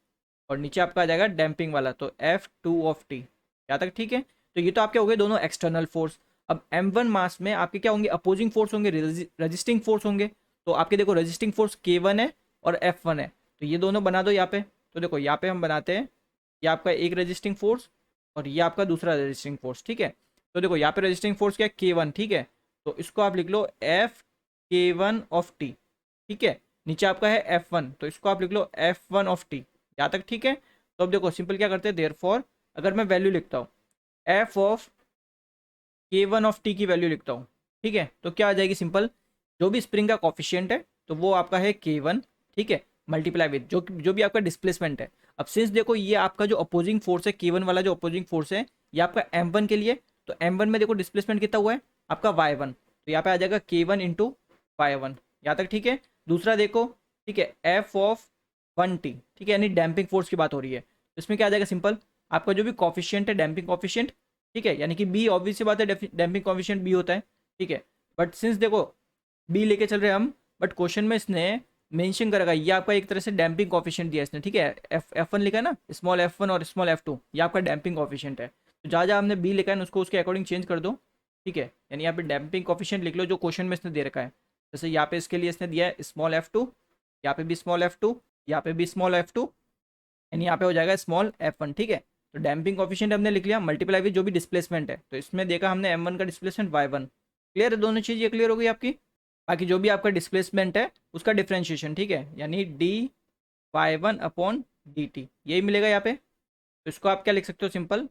A: और नीचे आपका आ जाएगा डैम्पिंग वाला तो F(2)T, यहाँ तक ठीक है। तो ये तो आपके हो गए दोनों एक्सटर्नल फोर्स। अब M1 मास में आपके क्या होंगे, अपोजिंग फोर्स होंगे, रजिस्टिंग फोर्स होंगे। तो आपके देखो रजिस्टिंग फोर्स K1 है और F1 है, तो ये दोनों बना दो यहाँ पे। तो देखो यहाँ पे हम बनाते हैं, ये आपका एक रजिस्टिंग फोर्स और ये आपका दूसरा रजिस्टिंग फोर्स, ठीक है। तो देखो यहाँ पे रजिस्टिंग फोर्स क्या है, K1, ठीक है। तो इसको आप लिख लो F(K1)T, ठीक है। नीचे आपका है F1, तो इसको आप लिख लो F(1)T, यहाँ तक ठीक है। तो अब देखो सिंपल क्या करते हैं, देयरफॉर अगर मैं वैल्यू लिखता हूँ F of K1 of T की वैल्यू लिखता हूँ, ठीक है, तो क्या आ जाएगी सिंपल, जो भी स्प्रिंग का कॉफिशिएंट है तो वो आपका है K1, ठीक है, मल्टीप्लाई विद जो भी आपका डिस्प्लेसमेंट है। अब सिंस देखो ये आपका जो अपोजिंग फोर्स है K1 वाला जो अपोजिंग फोर्स है ये आपका M1 के लिए, तो M1 में देखो डिस्प्लेसमेंट कितना हुआ है आपका Y1, तो यहाँ पे आ जाएगा K1 इंटू Y1, यहाँ तक ठीक है। दूसरा देखो, ठीक है, एफ ऑफ 1T, ठीक है, यानी डैम्पिंग फोर्स की बात हो रही है, तो इसमें क्या आ जाएगा सिंपल, आपका जो भी कॉफिशिएंट है डैम्पिंग कॉफिशिएंट, ठीक है, यानी कि बी, ऑब्वियस सी बात है डैम्पिंग कॉफिशिएंट बी होता है, ठीक है, बट सिंस देखो बी लेके चल रहे हैं हम, बट क्वेश्चन में इसने मेंशन करेगा ये आपका एक तरह से डैम्पिंग कॉफिशिएंट दिया इसने, ठीक है, एफ वन लिखा है ना, स्मॉल F1 और स्मॉल F2, ये आपका डैम्पिंग कॉफिशिएंट है, तो जहाँ जहाँ हमने बी लिखा है उसको उसके अकॉर्डिंग चेंज कर दो, ठीक है, यानी यहाँ पे डैम्पिंग कॉफिशिएंट लिख लो जो क्वेश्चन में इसने दे रखा है। जैसे यहाँ पे इसके लिए इसने दिया है स्मॉल F2, यहाँ पे भी स्मॉल F2, यहाँ पे भी स्मॉल F2, यानी यहाँ पे हो जाएगा स्मॉल F1, ठीक है। तो डैम्पिंग कॉफिशिएंट हमने लिख लिया मल्टीप्लाई विद जो भी डिस्प्लेसमेंट है, तो इसमें देखा हमने M1 का डिस्प्लेसमेंट Y1, क्लियर है, दोनों चीज़ ये क्लियर हो गई आपकी। बाकी जो भी आपका डिस्प्लेसमेंट है उसका डिफ्रेंशिएशन, ठीक है, यानी dy1/dt यही मिलेगा यहाँ पे, तो इसको आप क्या लिख सकते हो सिंपल,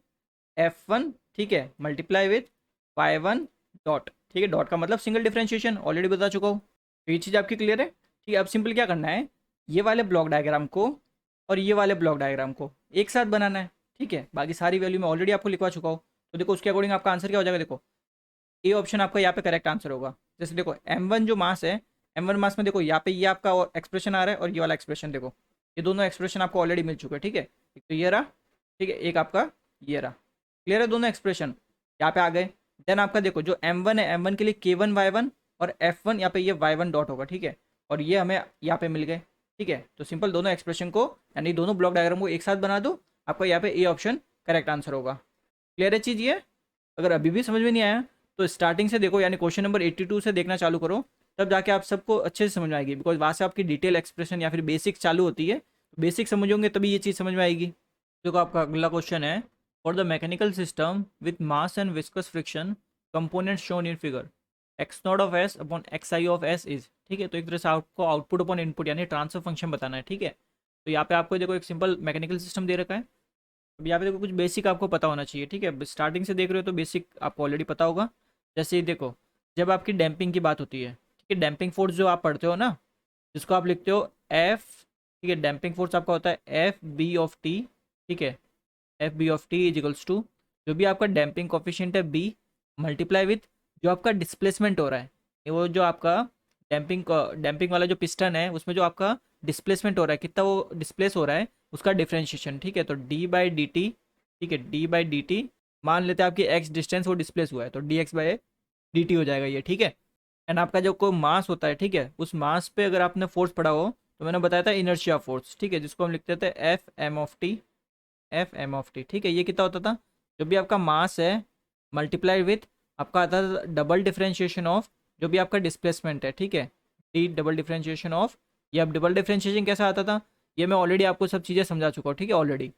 A: F1, ठीक है, मल्टीप्लाई विद Y1 डॉट, ठीक है, डॉट का मतलब सिंगल डिफ्रेंशिएशन, ऑलरेडी बता चुका हूँ, तो ये चीज़ आपकी क्लियर है, ठीक है। अब सिंपल क्या करना है, ये वाले ब्लॉक डायग्राम को और ये वाले ब्लॉक डायग्राम को एक साथ बनाना है, ठीक है, बाकी सारी वैल्यू मैं ऑलरेडी आपको लिखवा चुका हूँ, तो देखो उसके अकॉर्डिंग आपका आंसर क्या हो जाएगा, देखो ए ऑप्शन आपका यहाँ पे करेक्ट आंसर होगा। जैसे देखो M1 जो मास है, M1 मास में देखो यहाँ पे ये आपका एक्सप्रेशन आ रहा है और ये वाला एक्सप्रेशन देखो, ये दोनों एक्सप्रेशन आपको ऑलरेडी मिल चुके हैं, ठीक है, एक तो ये रहा, ठीक है, एक आपका ये रहा, क्लियर है, दोनों एक्सप्रेशन यहाँ पे आ गए। देन आपका देखो जो M1 है, M1 के लिए K1 Y1 और F1 यहाँ पे ये Y1 डॉट होगा, ठीक है, और ये हमें यहाँ पे मिल गए, ठीक है, तो सिंपल दोनों एक्सप्रेशन को यानी दोनों ब्लॉक डायग्राम को एक साथ बना दो, आपका यहाँ पे ए ऑप्शन करेक्ट आंसर होगा। क्लियर है चीज़ ये, अगर अभी भी समझ में नहीं आया तो स्टार्टिंग से देखो, यानी क्वेश्चन नंबर 82 से देखना चालू करो, तब जाके आप सबको अच्छे से समझ में आएगी, बिकॉज वहाँ से आपकी डिटेल एक्सप्रेशन या फिर बेसिक चालू होती है, बेसिक समझोगे तभी ये चीज़ समझ में आएगी। देखो आपका अगला क्वेश्चन है, for the mechanical system with mass and viscous friction component shown in figure x not of S upon x I of S is, ठीक है, तो एक तरह से आपको आउटपुट अपॉन इनपुट यानी ट्रांसफर फंक्शन बताना है, ठीक है। तो यहाँ पे आपको देखो एक सिंपल मैकेनिकल सिस्टम दे रखा है, अब यहाँ पे देखो कुछ बेसिक आपको पता होना चाहिए, ठीक है, स्टार्टिंग से देख रहे हो तो बेसिक आपको ऑलरेडी पता होगा। जैसे ही देखो जब आपकी डैम्पिंग की बात होती है, ठीक है, डैम्पिंग फोर्स जो आप पढ़ते हो ना, जिसको आप लिखते हो एफ, ठीक है, डैम्पिंग फोर्स आपका होता है एफ बी ऑफ टी, ठीक है, F B of T is equals to जो भी आपका डैम्पिंग कोफिशिएंट है बी मल्टीप्लाई विथ जो आपका डिस्प्लेसमेंट हो रहा है, वो जो आपका डैम्पिंग वाला जो पिस्टन है उसमें जो आपका डिस्प्लेसमेंट हो रहा है, कितना वो डिस्प्लेस हो रहा है उसका डिफ्रेंशिएशन, ठीक है, तो डी बाई डी टी, ठीक है, डी बाई डी टी, मान लेते हैं आपकी एक्स डिस्टेंस वो डिस्प्लेस हुआ है तो D x by D T हो जाएगा ये, ठीक है। एंड आपका जो कोई मास होता है, ठीक है, उस मास पे अगर आपने फोर्स पढ़ा हो तो मैंने बताया था इनर्शिया फोर्स, ठीक है, जिसको हम लिखते थे F M of T, F M of T, ठीक है, ये कितना होता था, जो भी आपका मास है मल्टीप्लाई विथ आपका आता था डबल डिफ्रेंशिएशन ऑफ जो भी आपका डिस्प्लेसमेंट है, ठीक है, डी डबल डिफ्रेंशिएशन ऑफ, ये अब डबल डिफ्रेंशिएशन कैसा आता था ये मैं ऑलरेडी आपको सब चीज़ें समझा चुका हूँ, ठीक है ऑलरेडी।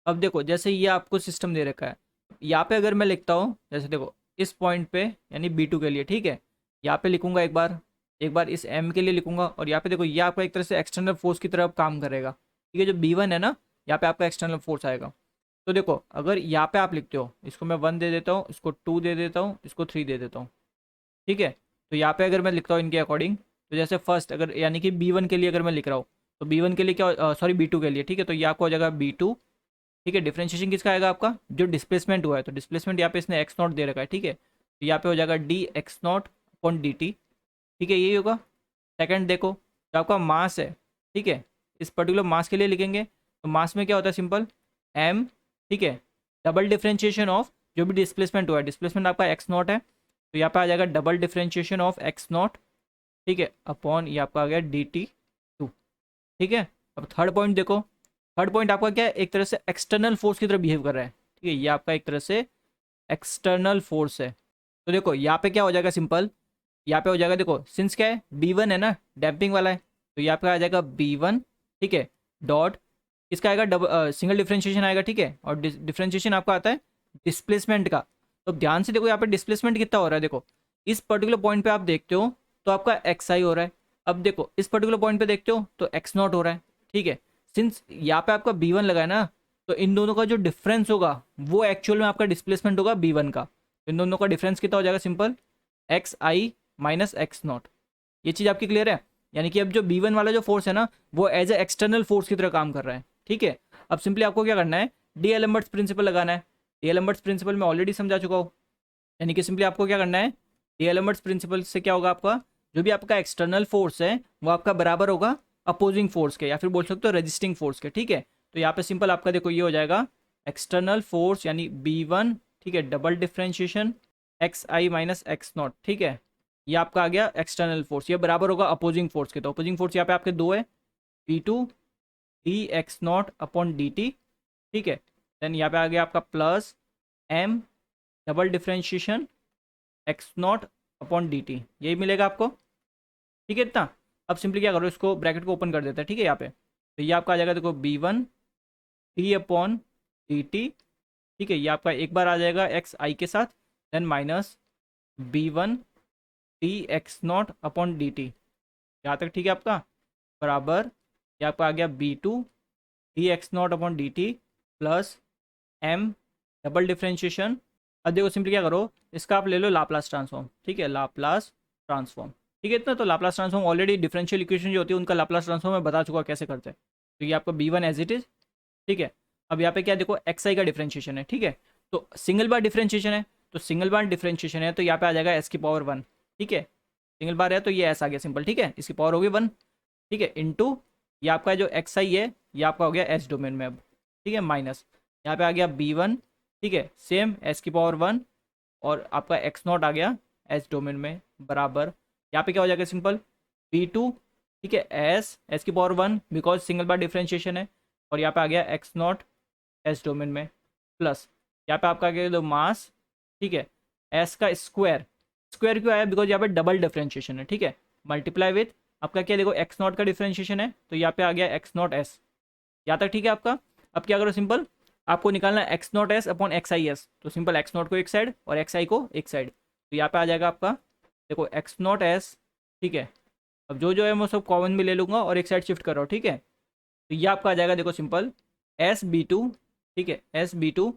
A: अब देखो जैसे ये आपको सिस्टम दे रखा है, यहाँ पे अगर मैं लिखता हूँ जैसे देखो इस पॉइंट पे यानी B2 के लिए, ठीक है, यहाँ पे लिखूंगा एक बार इस M के लिए लिखूंगा, और यहाँ पे देखो ये आपका एक तरह से एक्सटर्नल फोर्स की तरफ काम करेगा, ठीक है, जो B1 है ना यहाँ पे आपका एक्सटर्नल फोर्स आएगा। तो देखो अगर यहाँ पे आप लिखते हो इसको मैं 1 दे देता हूँ, इसको 2 दे देता हूँ, इसको 3 दे देता हूँ, ठीक है, तो यहाँ पे अगर मैं लिखता हूँ इनके अकॉर्डिंग, तो जैसे फर्स्ट अगर यानी कि B1 के लिए अगर मैं लिख रहा हूँ तो B1 के लिए क्या, सॉरी B2 के लिए, ठीक है, तो ये आपको हो जाएगा B2, ठीक है, डिफरेंशिएशन किसका आएगा आपका जो डिस्प्लेसमेंट हुआ है, तो डिस्प्लेसमेंट यहाँ पे इसने एक्स नॉट दे रखा है, ठीक है, तो यहाँ पे हो जाएगा D x naught upon D T, ठीक है, यही होगा। सेकंड देखो जो आपका मास है, ठीक है, इस पर्टिकुलर मास के लिए लिखेंगे तो मास में क्या होता है सिंपल एम, ठीक है, डबल डिफरेंशिएशन ऑफ जो भी डिस्प्लेसमेंट हुआ है, डिस्प्लेसमेंट आपका एक्स नॉट है तो यहाँ पे आ जाएगा double differentiation of x not, ठीक है, अपॉन ये आपका आ गया डी टी टू, ठीक है। अब थर्ड पॉइंट देखो, थर्ड पॉइंट आपका क्या है, एक तरह से एक्सटर्नल फोर्स की तरह बिहेव कर रहा है, ठीक है, ये आपका एक तरह से एक्सटर्नल फोर्स है। तो देखो यहाँ पे क्या हो जाएगा सिंपल, यहाँ पे हो जाएगा देखो सिंस क्या है B1 है ना डैम्पिंग वाला है, तो यहाँ पे आ जाएगा B1, ठीक है, डॉट इसका आएगा डबल सिंगल डिफरेंशिएशन आएगा, ठीक है, और डिफरेंशिएशन आपका आता है डिस्प्लेसमेंट का। तो ध्यान से देखो यहाँ पे डिस्प्लेसमेंट कितना हो रहा है, देखो इस पर्टिकुलर पॉइंट पे आप देखते हो तो आपका एक्स आई हो रहा है, अब देखो इस पर्टिकुलर पॉइंट पे देखते हो तो एक्स नॉट हो रहा है, ठीक है, सिंस यहाँ पे आपका B1 लगा है ना तो इन दोनों का जो डिफरेंस होगा वो एक्चुअल में आपका डिस्प्लेसमेंट होगा b1 का। तो इन दोनों का डिफरेंस कितना हो जाएगा, simple x I minus x not. ये चीज़ आपकी क्लियर है? यानी कि अब जो b1 वाला जो फोर्स है ना वो एज ए एक्सटर्नल फोर्स की तरह काम कर रहा है, ठीक है। अब सिंपली आपको क्या करना है, डी-एलेम्बर्ट्स प्रिंसिपल लगाना है। डी-एलेम्बर्ट्स प्रिंसिपल मैं ऑलरेडी समझा चुका हूँ। यानी कि सिंपली आपको क्या करना है, डी-एलेम्बर्ट्स प्रिंसिपल से क्या होगा, आपका जो भी आपका एक्सटर्नल फोर्स है वो आपका बराबर होगा अपोजिंग फोर्स के, या फिर बोल सकते हो रेजिस्टिंग फोर्स के, ठीक है। तो यहाँ पे सिंपल आपका देखो ये हो जाएगा एक्सटर्नल फोर्स यानी b1, ठीक है, double differentiation x I minus x not, ठीक है। ये आपका आ गया एक्सटर्नल फोर्स, ये बराबर होगा अपोजिंग फोर्स के। तो अपोजिंग फोर्स यहाँ पे आपके दो है, p2 D x naught upon D T, ठीक है। देन यहाँ पे आ गया आपका plus m double differentiation x naught upon D T, यही मिलेगा आपको, ठीक है इतना। अब सिंपली क्या करो, इसको ब्रैकेट को ओपन कर देते हैं, ठीक है। यहाँ पे तो ये आपका आ जाएगा देखो b1 T upon D T, ठीक है। ये आपका एक बार आ जाएगा एक्स आई के साथ, then minus b1 T X naught upon D T, यहाँ तक ठीक है आपका, बराबर ये आपका आ गया b2 D x naught upon D T plus m double differentiation. अब देखो सिंपली क्या करो, इसका आप ले लो लाप्लास ट्रांसफॉर्म, ठीक है, लाप्लास ट्रांसफॉर्म, ठीक है इतना। तो Laplace transform already differential equation जो होती है उनका लाप्लास ट्रांसफॉर्म मैं बता चुका कैसे करते हैं। तो ये आपका b1 एज इट इज, ठीक है। अब यहाँ पे क्या देखो एक्स आई का डिफरेंशिएशन है, ठीक है। तो सिंगल बार डिफरेंशिएशन है, तो सिंगल बार डिफरेंशिएशन है तो यहाँ पे आ जाएगा एस की पावर 1, ठीक है। सिंगल बार है तो ये एस आ गया सिंपल, ठीक है, इसकी पावर होगी 1, ठीक है, इंटू ये आपका जो एक्स आई है ये आपका हो गया एस डोमेन में अब, ठीक है, माइनस यहाँ पे आ गया b1, ठीक है, सेम एस की पावर 1 और आपका एक्स नॉट आ गया एस डोमेन में, बराबर यहाँ पे क्या हो जाएगा सिंपल b2, ठीक है, एस की power 1 because single bar differentiation है, और यहाँ पे आ गया एक्स नॉट एस डोमेन में, प्लस यहाँ पे आपका आ गया दो मास, ठीक है, एस का स्क्वायर, स्क्वायर क्यों आया, बिकॉज यहाँ पे डबल डिफरेंशिएशन है, ठीक है, मल्टीप्लाई विथ आपका क्या देखो एक्स नॉट का डिफरेंशिएशन है तो यहाँ पे आ गया एक्स नॉट एस, यहाँ तक ठीक है आपका। अब क्या करो सिंपल, आपको निकालना है x not S upon x I S, तो सिंपल एक्स नॉट को एक साइड और एक्स आई को एक साइड, तो यहाँ पे आ जाएगा आपका देखो एक्स नॉट एस, ठीक है। अब जो जो है मैं सब कॉमन में ले लूँगा और एक साइड शिफ्ट कर रहा हूँ, ठीक है। तो ये आपका आ जाएगा देखो सिंपल एस बी टू, ठीक है, एस बी टू,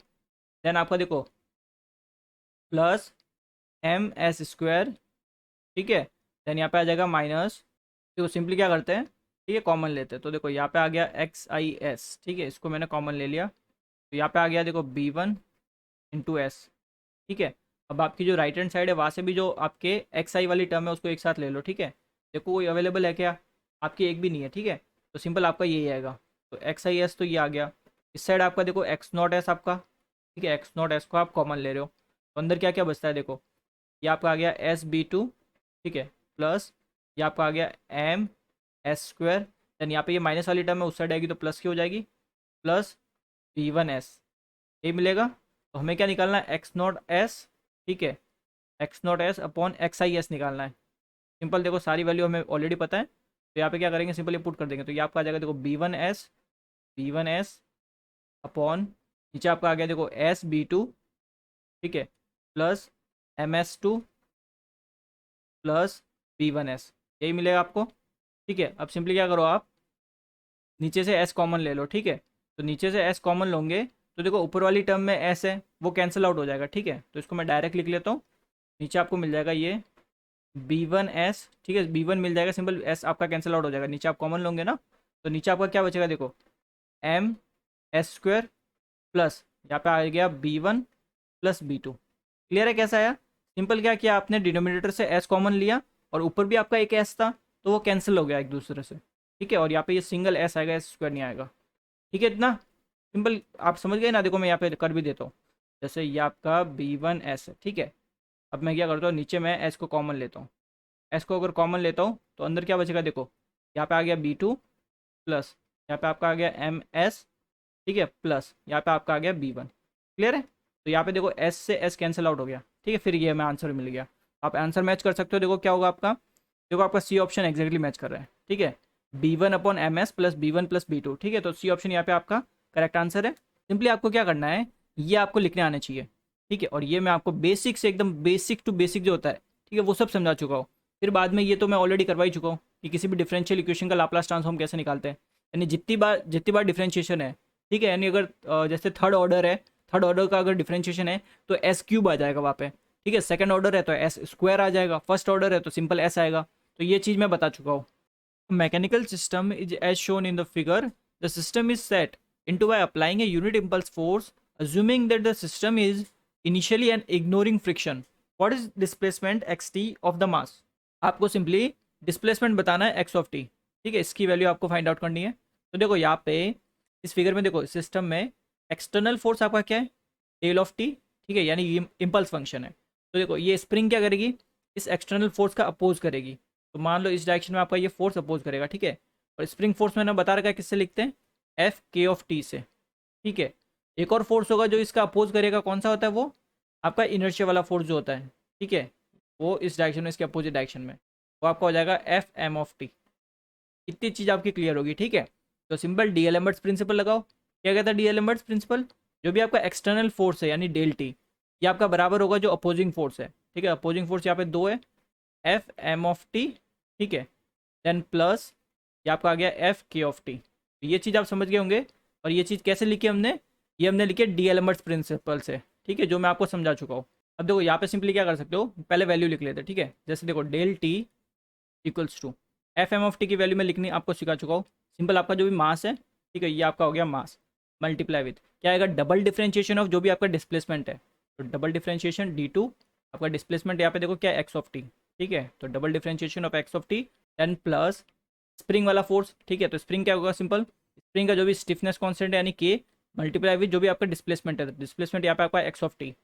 A: देन आपका देखो प्लस एम एस स्क्वायर, ठीक है, देन यहाँ पे आ जाएगा माइनस, देखो सिंपली क्या करते हैं, ठीक है, कॉमन लेते हैं। तो देखो यहाँ पे आ गया एक्स आई एस, ठीक है, इसको मैंने कॉमन ले लिया, तो यहाँ पे आ गया देखो b1 इंटू एस, ठीक है। अब आपकी जो राइट हैंड साइड है वहाँ से भी जो आपके एक्स आई वाली टर्म है उसको एक साथ ले लो, ठीक है। देखो कोई अवेलेबल है क्या, आपकी एक भी नहीं है, ठीक है। तो सिंपल आपका यही आएगा, तो एक्स आई एस तो ये आ गया, इस साइड आपका देखो एक्स नॉट एस आपका, ठीक है, एक्स नॉट एस को आप कॉमन ले रहे हो, तो अंदर क्या क्या बचता है देखो, ये आपका आ गया एस बी टू, ठीक है, प्लस ये आपका आ गया एम एस स्क्वायर, देन यहाँ पे ये माइनस वाली टर्म है उस साइड आएगी तो प्लस की हो जाएगी, प्लस b1 एस, ये मिलेगा। तो हमें क्या निकालना है, एक्स नॉट एस, ठीक है, x not S upon x I S निकालना है। सिंपल देखो सारी वैल्यू हमें ऑलरेडी पता है, तो यहाँ पे क्या करेंगे, सिंपल ये पुट कर देंगे, तो ये आपका आ जाएगा देखो b1 एस अपॉन नीचे आपका आ गया देखो एस बी टू, ठीक है, plus M S two plus b1 S, यही मिलेगा आपको, ठीक है। अब सिंपली क्या करो आप नीचे से एस कॉमन ले लो, ठीक है। तो नीचे से एस कॉमन लोगे तो देखो ऊपर वाली टर्म में एस है वो कैंसिल आउट हो जाएगा, ठीक है। तो इसको मैं डायरेक्ट लिख लेता हूँ, नीचे आपको मिल जाएगा ये b1 एस, ठीक है, b1 मिल जाएगा, सिंपल एस आपका कैंसिल आउट हो जाएगा, नीचे आप कॉमन लोगे ना, तो नीचे आपका क्या बचेगा देखो एम एस स्क्वायर प्लस यहाँ पे आ गया b1 प्लस b2, क्लियर है कैसा आया। सिंपल क्या किया आपने, डिनोमिनेटर से एस कॉमन लिया और ऊपर भी आपका एक एस था तो वो कैंसिल हो गया एक दूसरे से, ठीक है, और यहाँ पे ये सिंगल एस आएगा, एस स्क्वायर नहीं आएगा, ठीक है इतना सिंपल आप समझ गए ना। देखो मैं यहाँ पे कर भी देता हूँ, जैसे ये आपका b1 एस है, ठीक है। अब मैं क्या करता हूँ, नीचे मैं एस को कॉमन लेता हूँ, एस को अगर कॉमन लेता हूँ तो अंदर क्या बचेगा देखो, यहाँ पे आ गया b2 प्लस यहाँ पे आपका आ गया एम एस, ठीक है, प्लस यहाँ पे आपका आ गया b1, क्लियर है। तो यहाँ पे देखो एस से एस कैंसिल आउट हो गया, ठीक है, फिर ये हमें आंसर मिल गया। आप आंसर मैच कर सकते हो, देखो क्या होगा आपका, देखो आपका सी ऑप्शन एग्जैक्टली मैच कर रहा है, ठीक है, b1 upon M S plus b1 plus b2, ठीक है। तो सी ऑप्शन यहाँ पे आपका करेक्ट आंसर है। सिंपली आपको क्या करना है, ये आपको लिखने आने चाहिए, ठीक है, और ये मैं आपको बेसिक से एकदम बेसिक टू बेसिक जो होता है, ठीक है, वो सब समझा चुका हूँ। फिर बाद में ये तो मैं ऑलरेडी करवा ही चुका हूँ कि किसी भी डिफरेंशियल इक्वेशन का लाप्लास ट्रांसफॉर्म कैसे निकालते हैं, यानी जितनी बार डिफरेंशिएशन है ठीक है, यानी अगर जैसे थर्ड ऑर्डर है, थर्ड ऑर्डर का अगर डिफरेंशिएशन है तो एस क्यूब आ जाएगा वहाँ पे। ठीक है, सेकंड ऑर्डर है तो एस स्क्वायर आ जाएगा, फर्स्ट ऑर्डर है तो सिंपल एस आएगा। तो ये चीज़ मैं बता चुका हूँ। Mechanical system is as shown in the figure, the system is set into by applying a unit impulse force, assuming that the system is initially and ignoring friction. What is displacement xt of the mass? आपको सिंपली डिस्प्लेसमेंट बताना है एक्स ऑफ टी। ठीक है, इसकी वैल्यू आपको फाइंड आउट करनी है। तो देखो यहाँ पे इस फिगर में देखो, सिस्टम में एक्सटर्नल फोर्स आपका क्या है, टेल ऑफ टी। ठीक है, यानी ये इम्पल्स फंक्शन है। तो देखो ये स्प्रिंग क्या करेगी, इस एक्सटर्नल फोर्स का अपोज करेगी। तो मान लो इस डायरेक्शन में आपका ये फोर्स अपोज करेगा। ठीक है, और स्प्रिंग फोर्स मैंने बता रखा है किससे लिखते हैं, एफ के ऑफ टी से। ठीक है, एक और फोर्स होगा जो इसका अपोज करेगा, कौन सा होता है वो, आपका इनर्शिया वाला फोर्स जो होता है। ठीक है, वो इस डायरेक्शन में, इसके अपोजिट डायरेक्शन में, वो आपका हो जाएगा एफ एम ऑफ टी। इतनी चीज़ आपकी क्लियर होगी। ठीक है, तो सिंपल डी एल एम्बर्ट्स प्रिंसिपल लगाओ। क्या कहता है डी एल एम्बर्ट्स प्रिंसिपल, जो भी आपका एक्सटर्नल फोर्स है यानी डेल टी, ये आपका बराबर होगा जो अपोजिंग फोर्स है। ठीक है, अपोजिंग फोर्स यहाँ पे दो है, एफ एम ऑफ टी। ठीक है, देन प्लस ये आपका आ गया एफ के ऑफ टी। तो ये चीज़ आप समझ गए होंगे। और ये चीज़ कैसे लिखी हमने, ये हमने लिखे डी एलमर्ट्स प्रिंसिपल से। ठीक है, जो मैं आपको समझा चुका हूँ। अब देखो यहाँ पे सिंपली क्या कर सकते हो, पहले वैल्यू लिख लेते हैं। ठीक है, जैसे देखो del T equals to F M of T की वैल्यू मैं लिखनी आपको सिखा चुका हूँ। सिंपल आपका जो भी मास है, ठीक है, ये आपका हो गया मास, मल्टीप्लाई विथ क्या आएगा, डबल डिफ्रेंशिएशन ऑफ जो भी आपका डिस्प्लेसमेंट है। तो डबल डिफ्रेंशिएशन डी टू, आपका डिस्प्लेसमेंट यहाँ पे देखो क्या है, एक्स ऑफ टी। ठीक है, तो double differentiation of X of T, then plus spring वाला फोर्स। ठीक है, तो स्प्रिंग क्या होगा, सिंपल स्प्रिंग का जो भी स्टिफनेस कॉन्स्टेंट है यानी के, मल्टीप्लाई विथ जो भी आपका डिस्प्लेसमेंट है, डिस्प्लेसमेंट यहाँ पे आपका एक्स ऑफ टी।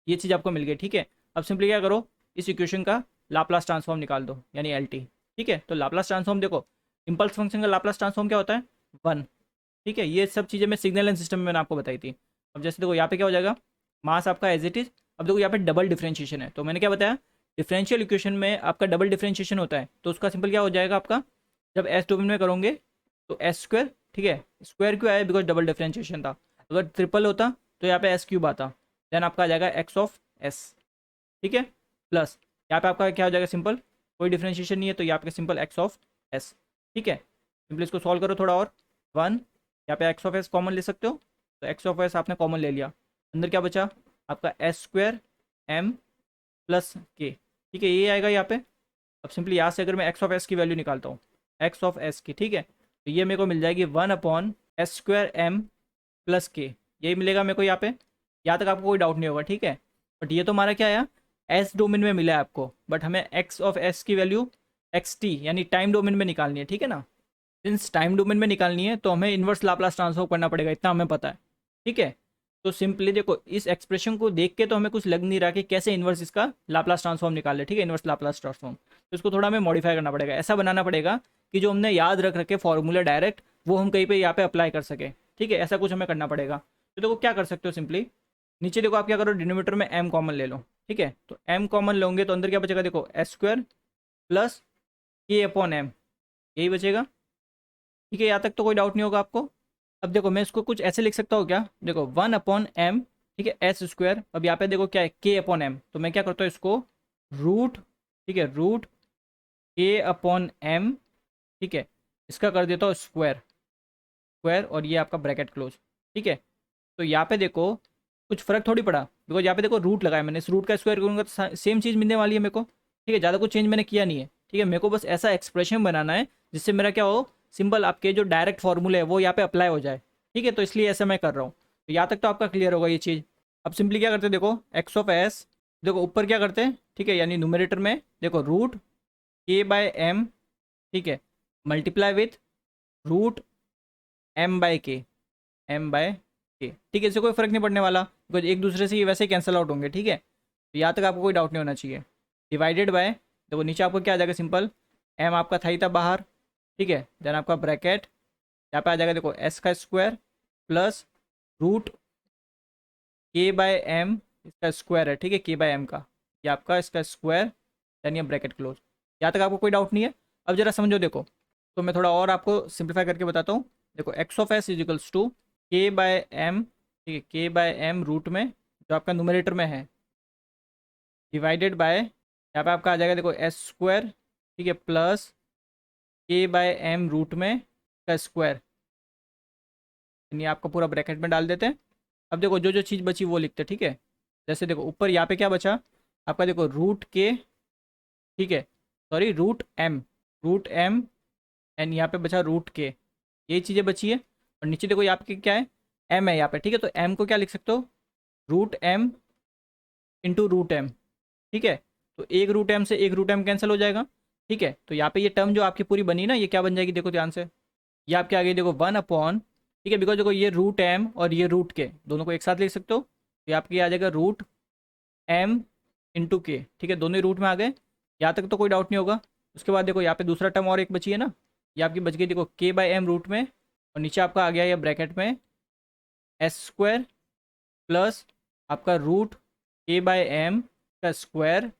A: ये चीज़ आपको मिल गई। ठीक है, अब सिंपली क्या करो, इस इक्वेशन का लाप्लास ट्रांसफॉर्म निकाल दो यानी एल टी। ठीक है, तो लाप्लास ट्रांसफॉर्म देखो, इम्पल्स फंक्शन का लाप्लास ट्रांसफॉर्म क्या होता है, वन। ठीक है, ये सब चीज़ें मैं सिग्नल एंड सिस्टम में मैंने आपको बताई थी। अब जैसे देखो यहाँ पे क्या हो जाएगा, मास आपका एज इट इज़। अब देखो यहाँ पे डबल डिफ्रेंशिएशन है, तो मैंने क्या बताया, डिफरेंशियल इक्वेशन में आपका डबल डिफ्रेंशिएशन होता है, तो उसका सिंपल क्या हो जाएगा आपका, जब एस डोमेन में करोगे तो एस स्क्वायर। ठीक है, स्क्वायर क्यों आया, बिकॉज डबल डिफ्रेंशिएशन था। अगर ट्रिपल होता तो यहाँ पे एस क्यूब आता, देन आपका आ जाएगा एक्स ऑफ एस। ठीक है, प्लस यहाँ पे आपका क्या हो जाएगा, सिंपल कोई डिफ्रेंशिएशन नहीं है तो यहाँ पे सिंपल एक्स ऑफ एस। ठीक है, सिंपल इसको सॉल्व करो थोड़ा और, वन, यहाँ पे एक्स ऑफ एस कॉमन ले सकते हो, तो एक्स ऑफ एस आपने कॉमन ले लिया, अंदर क्या बचा आपका एस स्क्वायर एम प्लस के। ठीक है, ये आएगा यहाँ पे। अब सिंपली यहाँ से अगर मैं एक्स ऑफ एस की वैल्यू निकालता हूँ, एक्स ऑफ एस की, ठीक है, तो ये मेरे को मिल जाएगी one upon S square M plus K, यही मिलेगा मेरे को यहाँ पे। यहाँ तक आपको कोई डाउट नहीं होगा। ठीक है, बट ये तो हमारा क्या आया, एस डोमेन में मिला है आपको, बट हमें एक्स ऑफ एस की वैल्यू एक्स टी यानी टाइम डोमेन में निकालनी है। ठीक है ना, सिंस टाइम डोमेन में निकालनी है तो हमें इन्वर्स लाप्लास ट्रांसफॉर्म करना पड़ेगा, इतना हमें पता है। ठीक है, तो सिंपली देखो इस एक्सप्रेशन को देख के तो हमें कुछ लग नहीं रहा कि कैसे इन्वर्स इसका लाप्लास ट्रांसफॉर्म निकाल ले। ठीक है, इन्वर्स लाप्लास ट्रांसफॉर्म, तो इसको थोड़ा हमें मॉडिफाई करना पड़ेगा, ऐसा बनाना पड़ेगा कि जो हमने याद रख रखे फॉर्मूला डायरेक्ट, वो हम कहीं पे यहाँ पे अप्लाई कर सके। ठीक है, ऐसा कुछ हमें करना पड़ेगा। तो देखो क्या कर सकते हो, सिंपली नीचे देखो आप क्या करो, डिनोमीटर में एम कॉमन ले लो। ठीक है, तो एम कॉमन लोगे तो अंदर क्या बचेगा, देखो एस स्क्वायर प्लस के अपॉन एम, यही बचेगा। ठीक है, यहाँ तक तो कोई डाउट नहीं होगा आपको। अब देखो मैं इसको कुछ ऐसे लिख सकता हूँ क्या, देखो वन अपॉन एम, ठीक है, एस स्क्वायर। अब यहाँ पे देखो क्या है, के अपॉन एम, तो मैं क्या करता हूँ इसको रूट, ठीक है, रूट के अपॉन एम, ठीक है, इसका कर देता हूँ स्क्वायर, स्क्वायर, और ये आपका ब्रैकेट क्लोज। ठीक है, तो यहाँ पे देखो कुछ फर्क थोड़ी पड़ा, बिकॉज यहाँ पे देखो रूट लगाया मैंने, इस रूट का स्क्वायर करूँगा तो सेम चीज़ मिलने वाली है मेरे को। ठीक है, ज़्यादा कुछ चेंज मैंने किया नहीं है। ठीक है, मेरे को बस ऐसा एक्सप्रेशन बनाना है जिससे मेरा क्या हो, सिंपल आपके जो डायरेक्ट फॉर्मूले है वो यहाँ पे अप्लाई हो जाए। ठीक है, तो इसलिए ऐसा मैं कर रहा हूँ। तो यहाँ तक तो आपका क्लियर होगा ये चीज़। अब सिंपली क्या करते हैं, देखो एक्स ऑफ एस, देखो ऊपर क्या करते हैं, ठीक है, यानी न्यूमरेटर में देखो रूट के बाय एम, ठीक है, multiply with root M by K, M by K. ठीक है, इससे कोई फर्क नहीं पड़ने वाला, बिकॉज एक दूसरे से ये वैसे कैंसिल आउट होंगे। ठीक है, तो यहाँ तक आपको कोई डाउट नहीं होना चाहिए। डिवाइडेड बाय, देखो नीचे आपको क्या आ जाएगा, सिंपल एम आपका था ही था बाहर। ठीक है, देन आपका ब्रैकेट यहाँ पे आ जाएगा, देखो एस का स्क्वायर प्लस रूट के बाय एम, इसका स्क्वायर है। ठीक है, के बाय एम का, ये आपका इसका स्क्वायर, देन ये ब्रैकेट क्लोज। यहाँ तक आपको कोई डाउट नहीं है। अब जरा समझो, देखो तो मैं थोड़ा और आपको सिंप्लीफाई करके बताता हूँ। देखो X of S is equals to K by M, ठीक है, के बाय एम रूट में जो आपका न्यूमरेटर में है, डिवाइडेड बाय यहाँ पे आपका आ जाएगा, देखो एस स्क्वायर, ठीक है, प्लस के बाय एम रूट में का स्क्वायर, यानी आपका पूरा ब्रैकेट में डाल देते हैं। अब देखो जो जो चीज़ बची वो लिखते हैं, ठीक है। जैसे देखो ऊपर यहाँ पे क्या बचा आपका, देखो रूट के, ठीक है, सॉरी रूट एम एंड यहाँ पे बचा रूट के, यही चीज़ें बची है। और नीचे देखो यहाँ पे क्या है, एम है यहाँ पे, ठीक है। तो एम को क्या लिख सकते हो, root M into root M, ठीक है। तो एक रूट एम से एक रूट एम कैंसिल हो जाएगा, ठीक है। तो यहाँ पे ये टर्म जो आपकी पूरी बनी ना, ये क्या बन जाएगी, देखो ध्यान से, ये आपके आगे देखो 1/, ठीक है, बिकॉज देखो ये रूट एम और ये रूट के दोनों को एक साथ लिख सकते हो। तो ये आपके आ जाएगा रूट एम इंटू के, ठीक है, दोनों ही रूट में आ गए। यहाँ तक तो कोई डाउट नहीं होगा। उसके बाद देखो यहाँ पे दूसरा टर्म और एक बची है ना, ये आपकी बच गई देखो के बाई एम रूट में, और नीचे आपका आ गया ये ब्रैकेट में एस स्क्वायर प्लस आपका रूट के बाई एम का स्क्वायर,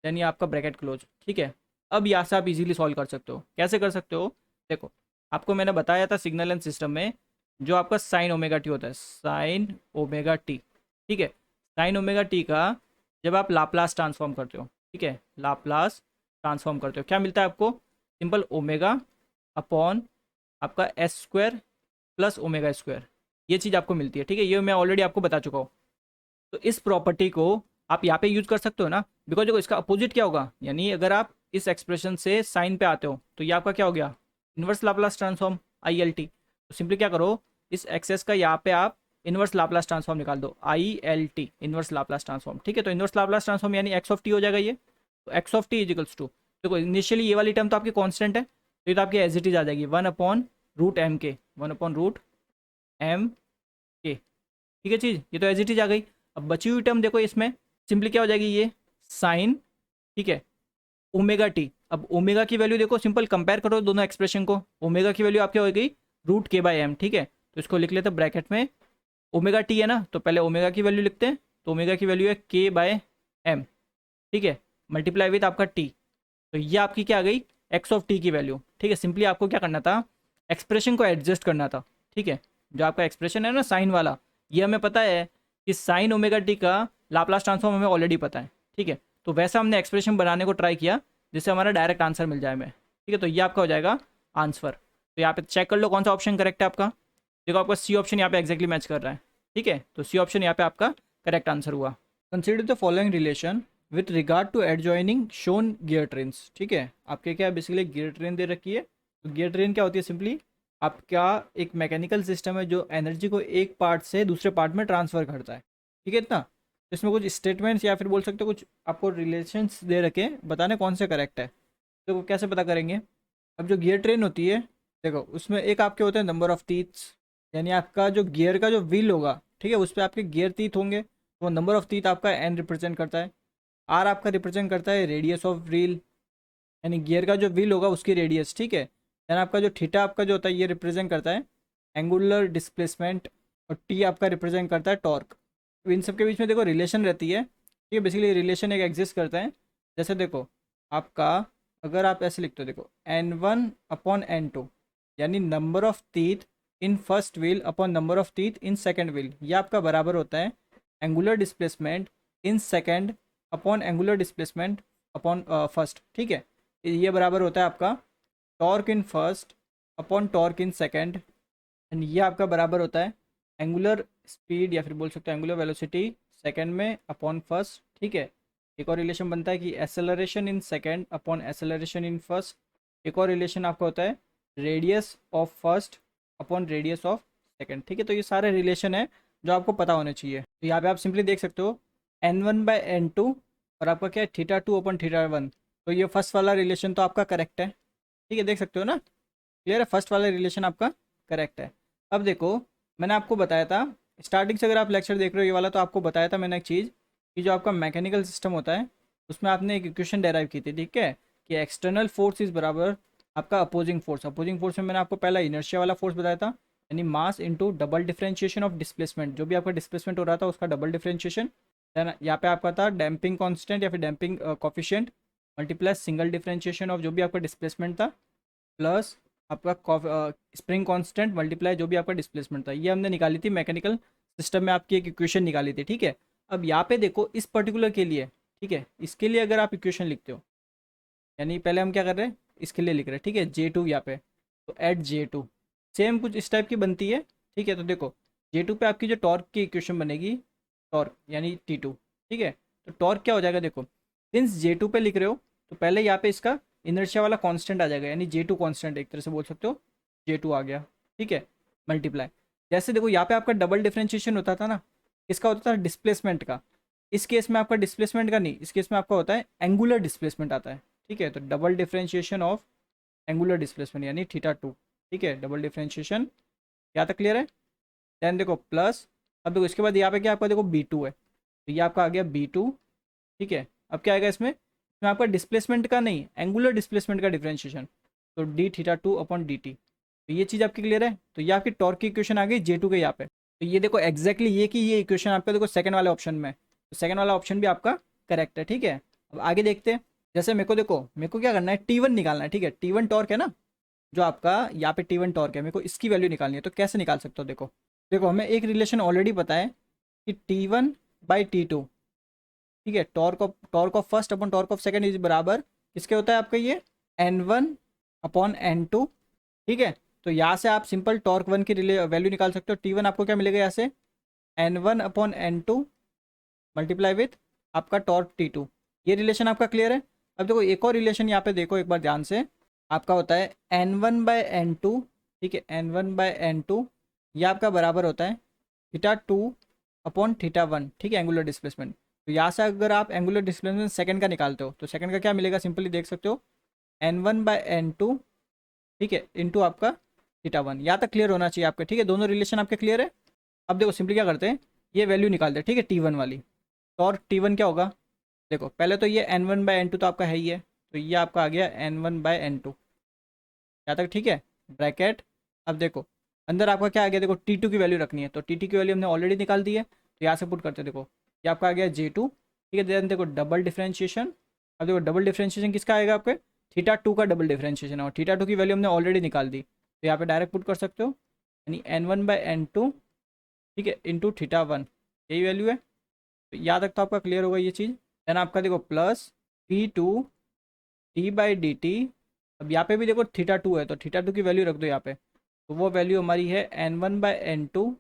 A: यानी आपका ब्रैकेट क्लोज, ठीक है। अब यहाँ से आप इजीली सॉल्व कर सकते हो। कैसे कर सकते हो, देखो आपको मैंने बताया था सिग्नल एंड सिस्टम में जो आपका साइन ओमेगा टी होता है, साइन ओमेगा टी, ठीक है। साइन ओमेगा टी का जब आप लाप्लास ट्रांसफॉर्म करते हो, ठीक है, लाप्लास ट्रांसफॉर्म करते हो, क्या मिलता है आपको, सिंपल ओमेगा अपॉन आपका S square plus omega square, ये चीज़ आपको मिलती है, ठीक है। ये मैं ऑलरेडी आपको बता चुका हूँ। तो इस प्रॉपर्टी को आप यहाँ पे यूज कर सकते हो ना, बिकॉज देखो इसका अपोजिट क्या होगा, यानी अगर आप इस एक्सप्रेशन से साइन पे आते हो तो ये आपका क्या हो गया, इनवर्स लाप्लास ट्रांसफॉर्म ILT। तो सिंपली क्या करो, इस एक्सेस का यहाँ पे आप इनवर्स लाप्लास ट्रांसफॉर्म निकाल दो, ILT इनवर्स लाप्लास ट्रांसफॉर्म, ठीक है। तो इनवर्स लाप्लास ट्रांसफॉर्म यानी एक्स ऑफ टी हो जाएगा ये। तो X of T is equals to, देखो इनिशियली ये वाली टर्म तो आपकी कॉन्स्टेंट है, तो ये तो आपकी एज इट इज आ जाएगी 1/√m के, 1/√m के, ठीक है चीज़, ये तो एज इट इज आ गई। अब बची हुई टर्म देखो इसमें सिंपली क्या हो जाएगी, ये साइन, ठीक है, ओमेगा टी। अब ओमेगा की वैल्यू देखो, सिंपल कंपेयर करो दोनों एक्सप्रेशन को, ओमेगा की वैल्यू आपकी हो गई रूट के बाई एम, ठीक है। तो इसको लिख लेते हैं ब्रैकेट में, ओमेगा टी है ना, तो पहले ओमेगा की वैल्यू लिखते हैं, तो ओमेगा की वैल्यू है के बाय एम, ठीक है, मल्टीप्लाई विथ आपका टी। तो ये आपकी क्या आ गई, एक्स ऑफ टी की वैल्यू, ठीक है। सिंपली आपको क्या करना था, एक्सप्रेशन को एडजस्ट करना था, ठीक है। जो आपका एक्सप्रेशन है ना साइन वाला, ये हमें पता है कि साइन ओमेगा टी का लाप्लास ट्रांसफॉर्म हमें ऑलरेडी पता है, ठीक है। तो वैसा हमने एक्सप्रेशन बनाने को ट्राई किया जिससे हमारा डायरेक्ट आंसर मिल जाए हमें, ठीक है। तो ये आपका हो जाएगा आंसर। तो यहाँ पे चेक कर लो कौन सा ऑप्शन करेक्ट है आपका। देखो आपका सी ऑप्शन यहाँ पे एक्जैक्टली मैच कर रहा है, ठीक है। तो सी ऑप्शन यहाँ पे आपका करेक्ट आंसर हुआ। Consider the following relation with regard to adjoining shown gear trains, ठीक है। आपके क्या बेसिकली गियर ट्रेन दे रखी है। तो गियर ट्रेन क्या होती है, सिंपली आपका एक मैकेनिकल सिस्टम है जो एनर्जी को एक पार्ट से दूसरे पार्ट में ट्रांसफ़र करता है, ठीक है। इतना इसमें कुछ स्टेटमेंट्स या फिर बोल सकते हो कुछ आपको रिलेशंस दे रखे, बताने कौन से करेक्ट है। तो कैसे पता करेंगे, अब जो गियर ट्रेन होती है देखो उसमें एक आपके होते हैं नंबर ऑफ टीथ्स, यानी आपका जो गियर का जो व्हील होगा, ठीक है, उस पर आपके गियर टीथ होंगे, तो नंबर ऑफ टीथ आपका एन रिप्रेजेंट करता है। आर आपका रिप्रेजेंट करता है रेडियस ऑफ व्हील, यानी गियर का जो व्हील होगा उसकी रेडियस, ठीक है। देन आपका जो थीटा आपका जो होता है ये रिप्रेजेंट करता है एंगुलर डिस्प्लेसमेंट, और टी आपका रिप्रेजेंट करता है टॉर्क। तो इन सब के बीच में देखो रिलेशन रहती है, ठीक है, बेसिकली रिलेशन एक एग्जिस्ट करता है। जैसे देखो आपका अगर आप ऐसे लिखते हो, देखो N1/N2 यानी number of teeth in first wheel upon number of teeth in second wheel, ये आपका बराबर होता है angular displacement in second upon angular displacement upon first, ठीक है। ये बराबर होता है आपका torque in first upon torque in second, and ये आपका बराबर होता है एंगुलर स्पीड या फिर बोल सकते हो एंगुलर वेलोसिटी सेकेंड में अपॉन फर्स्ट, ठीक है। एक और रिलेशन बनता है कि acceleration in second upon acceleration in first. एक और रिलेशन आपका होता है radius of first upon radius of second, ठीक है। तो ये सारे रिलेशन है जो आपको पता होने चाहिए। तो यहाँ पे आप सिंपली देख सकते हो N1/N2 और आपका क्या है θ2/θ1। तो ये फर्स्ट वाला रिलेशन तो आपका करेक्ट है, ठीक है, देख सकते हो ना, क्लियर है, फर्स्ट वाला रिलेशन आपका करेक्ट है। अब देखो मैंने आपको बताया था स्टार्टिंग से, अगर आप लेक्चर देख रहे हो ये वाला, तो आपको बताया था मैंने एक चीज़ कि जो आपका मैकेनिकल सिस्टम होता है उसमें आपने एक इक्वेशन डेराइव की थी, ठीक है, कि एक्सटर्नल फोर्स इज बराबर आपका अपोजिंग फोर्स। अपोजिंग फोर्स में मैंने आपको पहला इनर्शिया वाला फोर्स बताया था, यानी mass into double differentiation of displacement, जो भी आपका डिस्प्लेसमेंट हो रहा था उसका डबल डिफरेंशिएशन। देन यहाँ पे आपका था डैम्पिंग कांस्टेंट या फिर damping coefficient multiply single differentiation of जो भी आपका डिस्प्लेसमेंट था, प्लस आपका स्प्रिंग कांस्टेंट मल्टीप्लाई जो भी आपका डिस्प्लेसमेंट था। ये हमने निकाली थी मैकेनिकल सिस्टम में, आपकी एक इक्वेशन निकाली थी, ठीक है। अब यहाँ पे देखो इस पर्टिकुलर के लिए, ठीक है, इसके लिए अगर आप इक्वेशन लिखते हो, यानी पहले हम क्या कर रहे हैं इसके लिए लिख रहे हैं, ठीक है, J2 यहाँ पे, तो एट J2 सेम कुछ इस टाइप की बनती है, ठीक है। तो देखो J2 पे आपकी जो टॉर्क की इक्वेशन बनेगी, टॉर्क यानी T2, ठीक है। तो टॉर्क क्या हो जाएगा, देखो सिंस J2 पे लिख रहे हो तो पहले यहाँ पे इसका इनर्शिया वाला कांस्टेंट आ जाएगा, यानी J2 कांस्टेंट एक तरह से बोल सकते हो, J2 आ गया, ठीक है। मल्टीप्लाई, जैसे देखो यहाँ पे आपका डबल डिफरेंशिएशन होता था ना, किसका होता था, डिस्प्लेसमेंट का। इस केस में आपका डिस्प्लेसमेंट का नहीं, इस केस में आपका होता है एंगुलर डिस्प्लेसमेंट आता है, ठीक है। तो double differentiation of angular displacement यानी थीटा 2, ठीक है। डबल डिफरेंशिएशन, यहाँ तक क्लियर है। देन देखो प्लस, अब देखो इसके बाद यहाँ पे क्या आपका देखो B2 है, तो ये आपका आ गया B2, ठीक है। अब क्या आएगा इसमें आपका डिस्प्लेसमेंट का नहीं, एंगुलर डिस्प्लेसमेंट का डिफरेंशिएशन, तो d θ2/dt। तो ये चीज़ आपकी क्लियर है। तो ये आपकी टॉर्क की इक्वेशन आ गई J2 के यहाँ पे। तो ये देखो एग्जैक्टली ये कि ये इक्वेशन आपका देखो सेकंड वाले ऑप्शन में, तो सेकंड वाला ऑप्शन भी आपका करेक्ट है, ठीक है। अब आगे देखते हैं, जैसे मेरे को देखो मेरे को क्या करना है, T1 निकालना है, ठीक है। T1 टॉर्क है ना, जो आपका यहाँ पे T1 टॉर्क है, मेरे को इसकी वैल्यू निकालनी है। तो कैसे निकाल सकते हो, देखो देखो हमें एक रिलेशन ऑलरेडी पता है कि T1/T2, ठीक है। Torque of first upon torque of second is बराबर किसके होता है आपका, ये N1/N2, ठीक है। तो यहाँ से आप सिंपल टॉर्क वन की वैल्यू निकाल सकते हो। T1 आपको क्या मिलेगा यहाँ से, N1/N2 मल्टीप्लाई विथ आपका टॉर्क T2। ये रिलेशन आपका क्लियर है। अब देखो एक और रिलेशन यहाँ पे देखो एक बार ध्यान से, आपका होता है N1/N2, ठीक है। N1/N2 ये आपका बराबर होता है θ2/θ1, ठीक है, एंगुलर डिस्प्लेसमेंट। तो यहाँ से अगर आप एंगुलर डिस्प्लेसमेंट सेकंड का निकालते हो तो सेकंड का क्या मिलेगा, सिंपली देख सकते हो N1/N2, ठीक है, इंटू आपका θ1। यहाँ तक क्लियर होना चाहिए आपका, ठीक है। दोनों रिलेशन आपके क्लियर है। अब देखो सिंपली क्या करते हैं, ये वैल्यू निकालते हैं, ठीक है, T1 वाली। तो और T1 क्या होगा, देखो पहले तो ये N1/N2 तो आपका है ही है, तो ये आपका आ गया N1/N2, यहाँ तक ठीक है, ब्रैकेट। अब देखो अंदर आपका क्या आ गया, देखो T2 की वैल्यू रखनी है, तो T2 की वैल्यू हमने ऑलरेडी निकाल दी है, तो यहाँ से पुट करते हैं। देखो ये आपका आ गया J2, ठीक है। देन देखो डबल डिफरेंशिएशन, अब देखो डबल डिफरेंशिएशन किसका आएगा, आपके θ2 का डबल डिफरेंशिएशन, और θ2 की वैल्यू हमने ऑलरेडी निकाल दी, तो यहाँ पे डायरेक्ट पुट कर सकते हो, यानी N1/N2, ठीक है, इंटू θ1, यही वैल्यू है। तो यहाँ तक तो आपका क्लियर होगा ये चीज़। देन आपका देखो प्लस P2 t/dt। अब यहाँ पे भी देखो θ2 है, तो θ2 की वैल्यू रख दो यहाँ पे, तो वो वैल्यू हमारी है N1/N2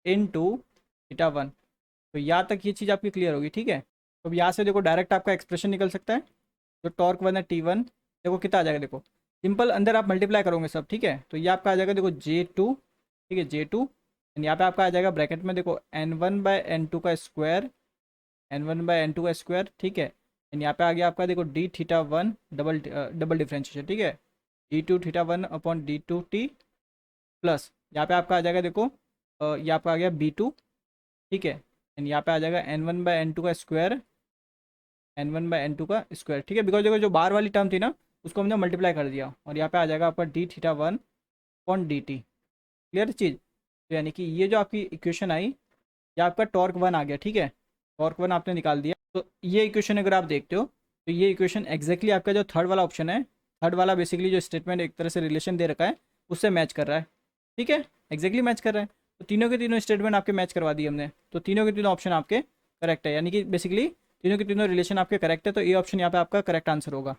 A: इंटू θ1। तो यहाँ तक ये चीज़ आपकी क्लियर होगी, ठीक है। तो अब यहाँ से देखो डायरेक्ट आपका एक्सप्रेशन निकल सकता है, जो टॉर्क वन है T1, देखो कितना आ जाएगा, देखो सिंपल अंदर आप मल्टीप्लाई करोगे सब, ठीक है। तो ये आपका आ जाएगा देखो J2, ठीक है, J2। यहाँ पे आपका आ जाएगा ब्रैकेट में देखो N1/N2 का स्क्वायर, N1/N2 का स्क्वायर, ठीक है। एंड यहाँ पे आ गया आपका देखो d θ1 डबल डिफरेंशिएशन, ठीक है, d2θ1/d2t प्लस यहाँ पे आपका आ जाएगा देखो ये आपका आ गया B2, ठीक है। एंड यहाँ पे आ जाएगा N1/N2 का स्क्वायर, N1/N2 का स्क्वायर, ठीक है। बिकॉज देखो जो बाहर वाली टर्म थी ना, उसको हमने मल्टीप्लाई कर दिया, और यहाँ पे आ जाएगा आपका d θ1/dt। क्लियर चीज़। तो यानी कि ये जो आपकी इक्वेशन आई, ये आपका टॉर्क वन आ गया, ठीक है। टॉर्क वन आपने निकाल दिया। तो ये इक्वेशन अगर आप देखते हो, तो ये इक्वेशन एग्जैक्टली आपका जो थर्ड वाला ऑप्शन है, थर्ड वाला बेसिकली जो स्टेटमेंट एक तरह से रिलेशन दे रखा है, उससे मैच कर रहा है, ठीक है, एग्जैक्टली मैच कर रहा है। तो तीनों के तीनों स्टेटमेंट आपके मैच करवा दिए हमने, तो तीनों के तीनों ऑप्शन आपके करेक्ट है, यानी कि बेसिकली तीनों के तीनों रिलेशन आपके करेक्ट है। तो ये ऑप्शन यहाँ पे आपका करेक्ट आंसर होगा।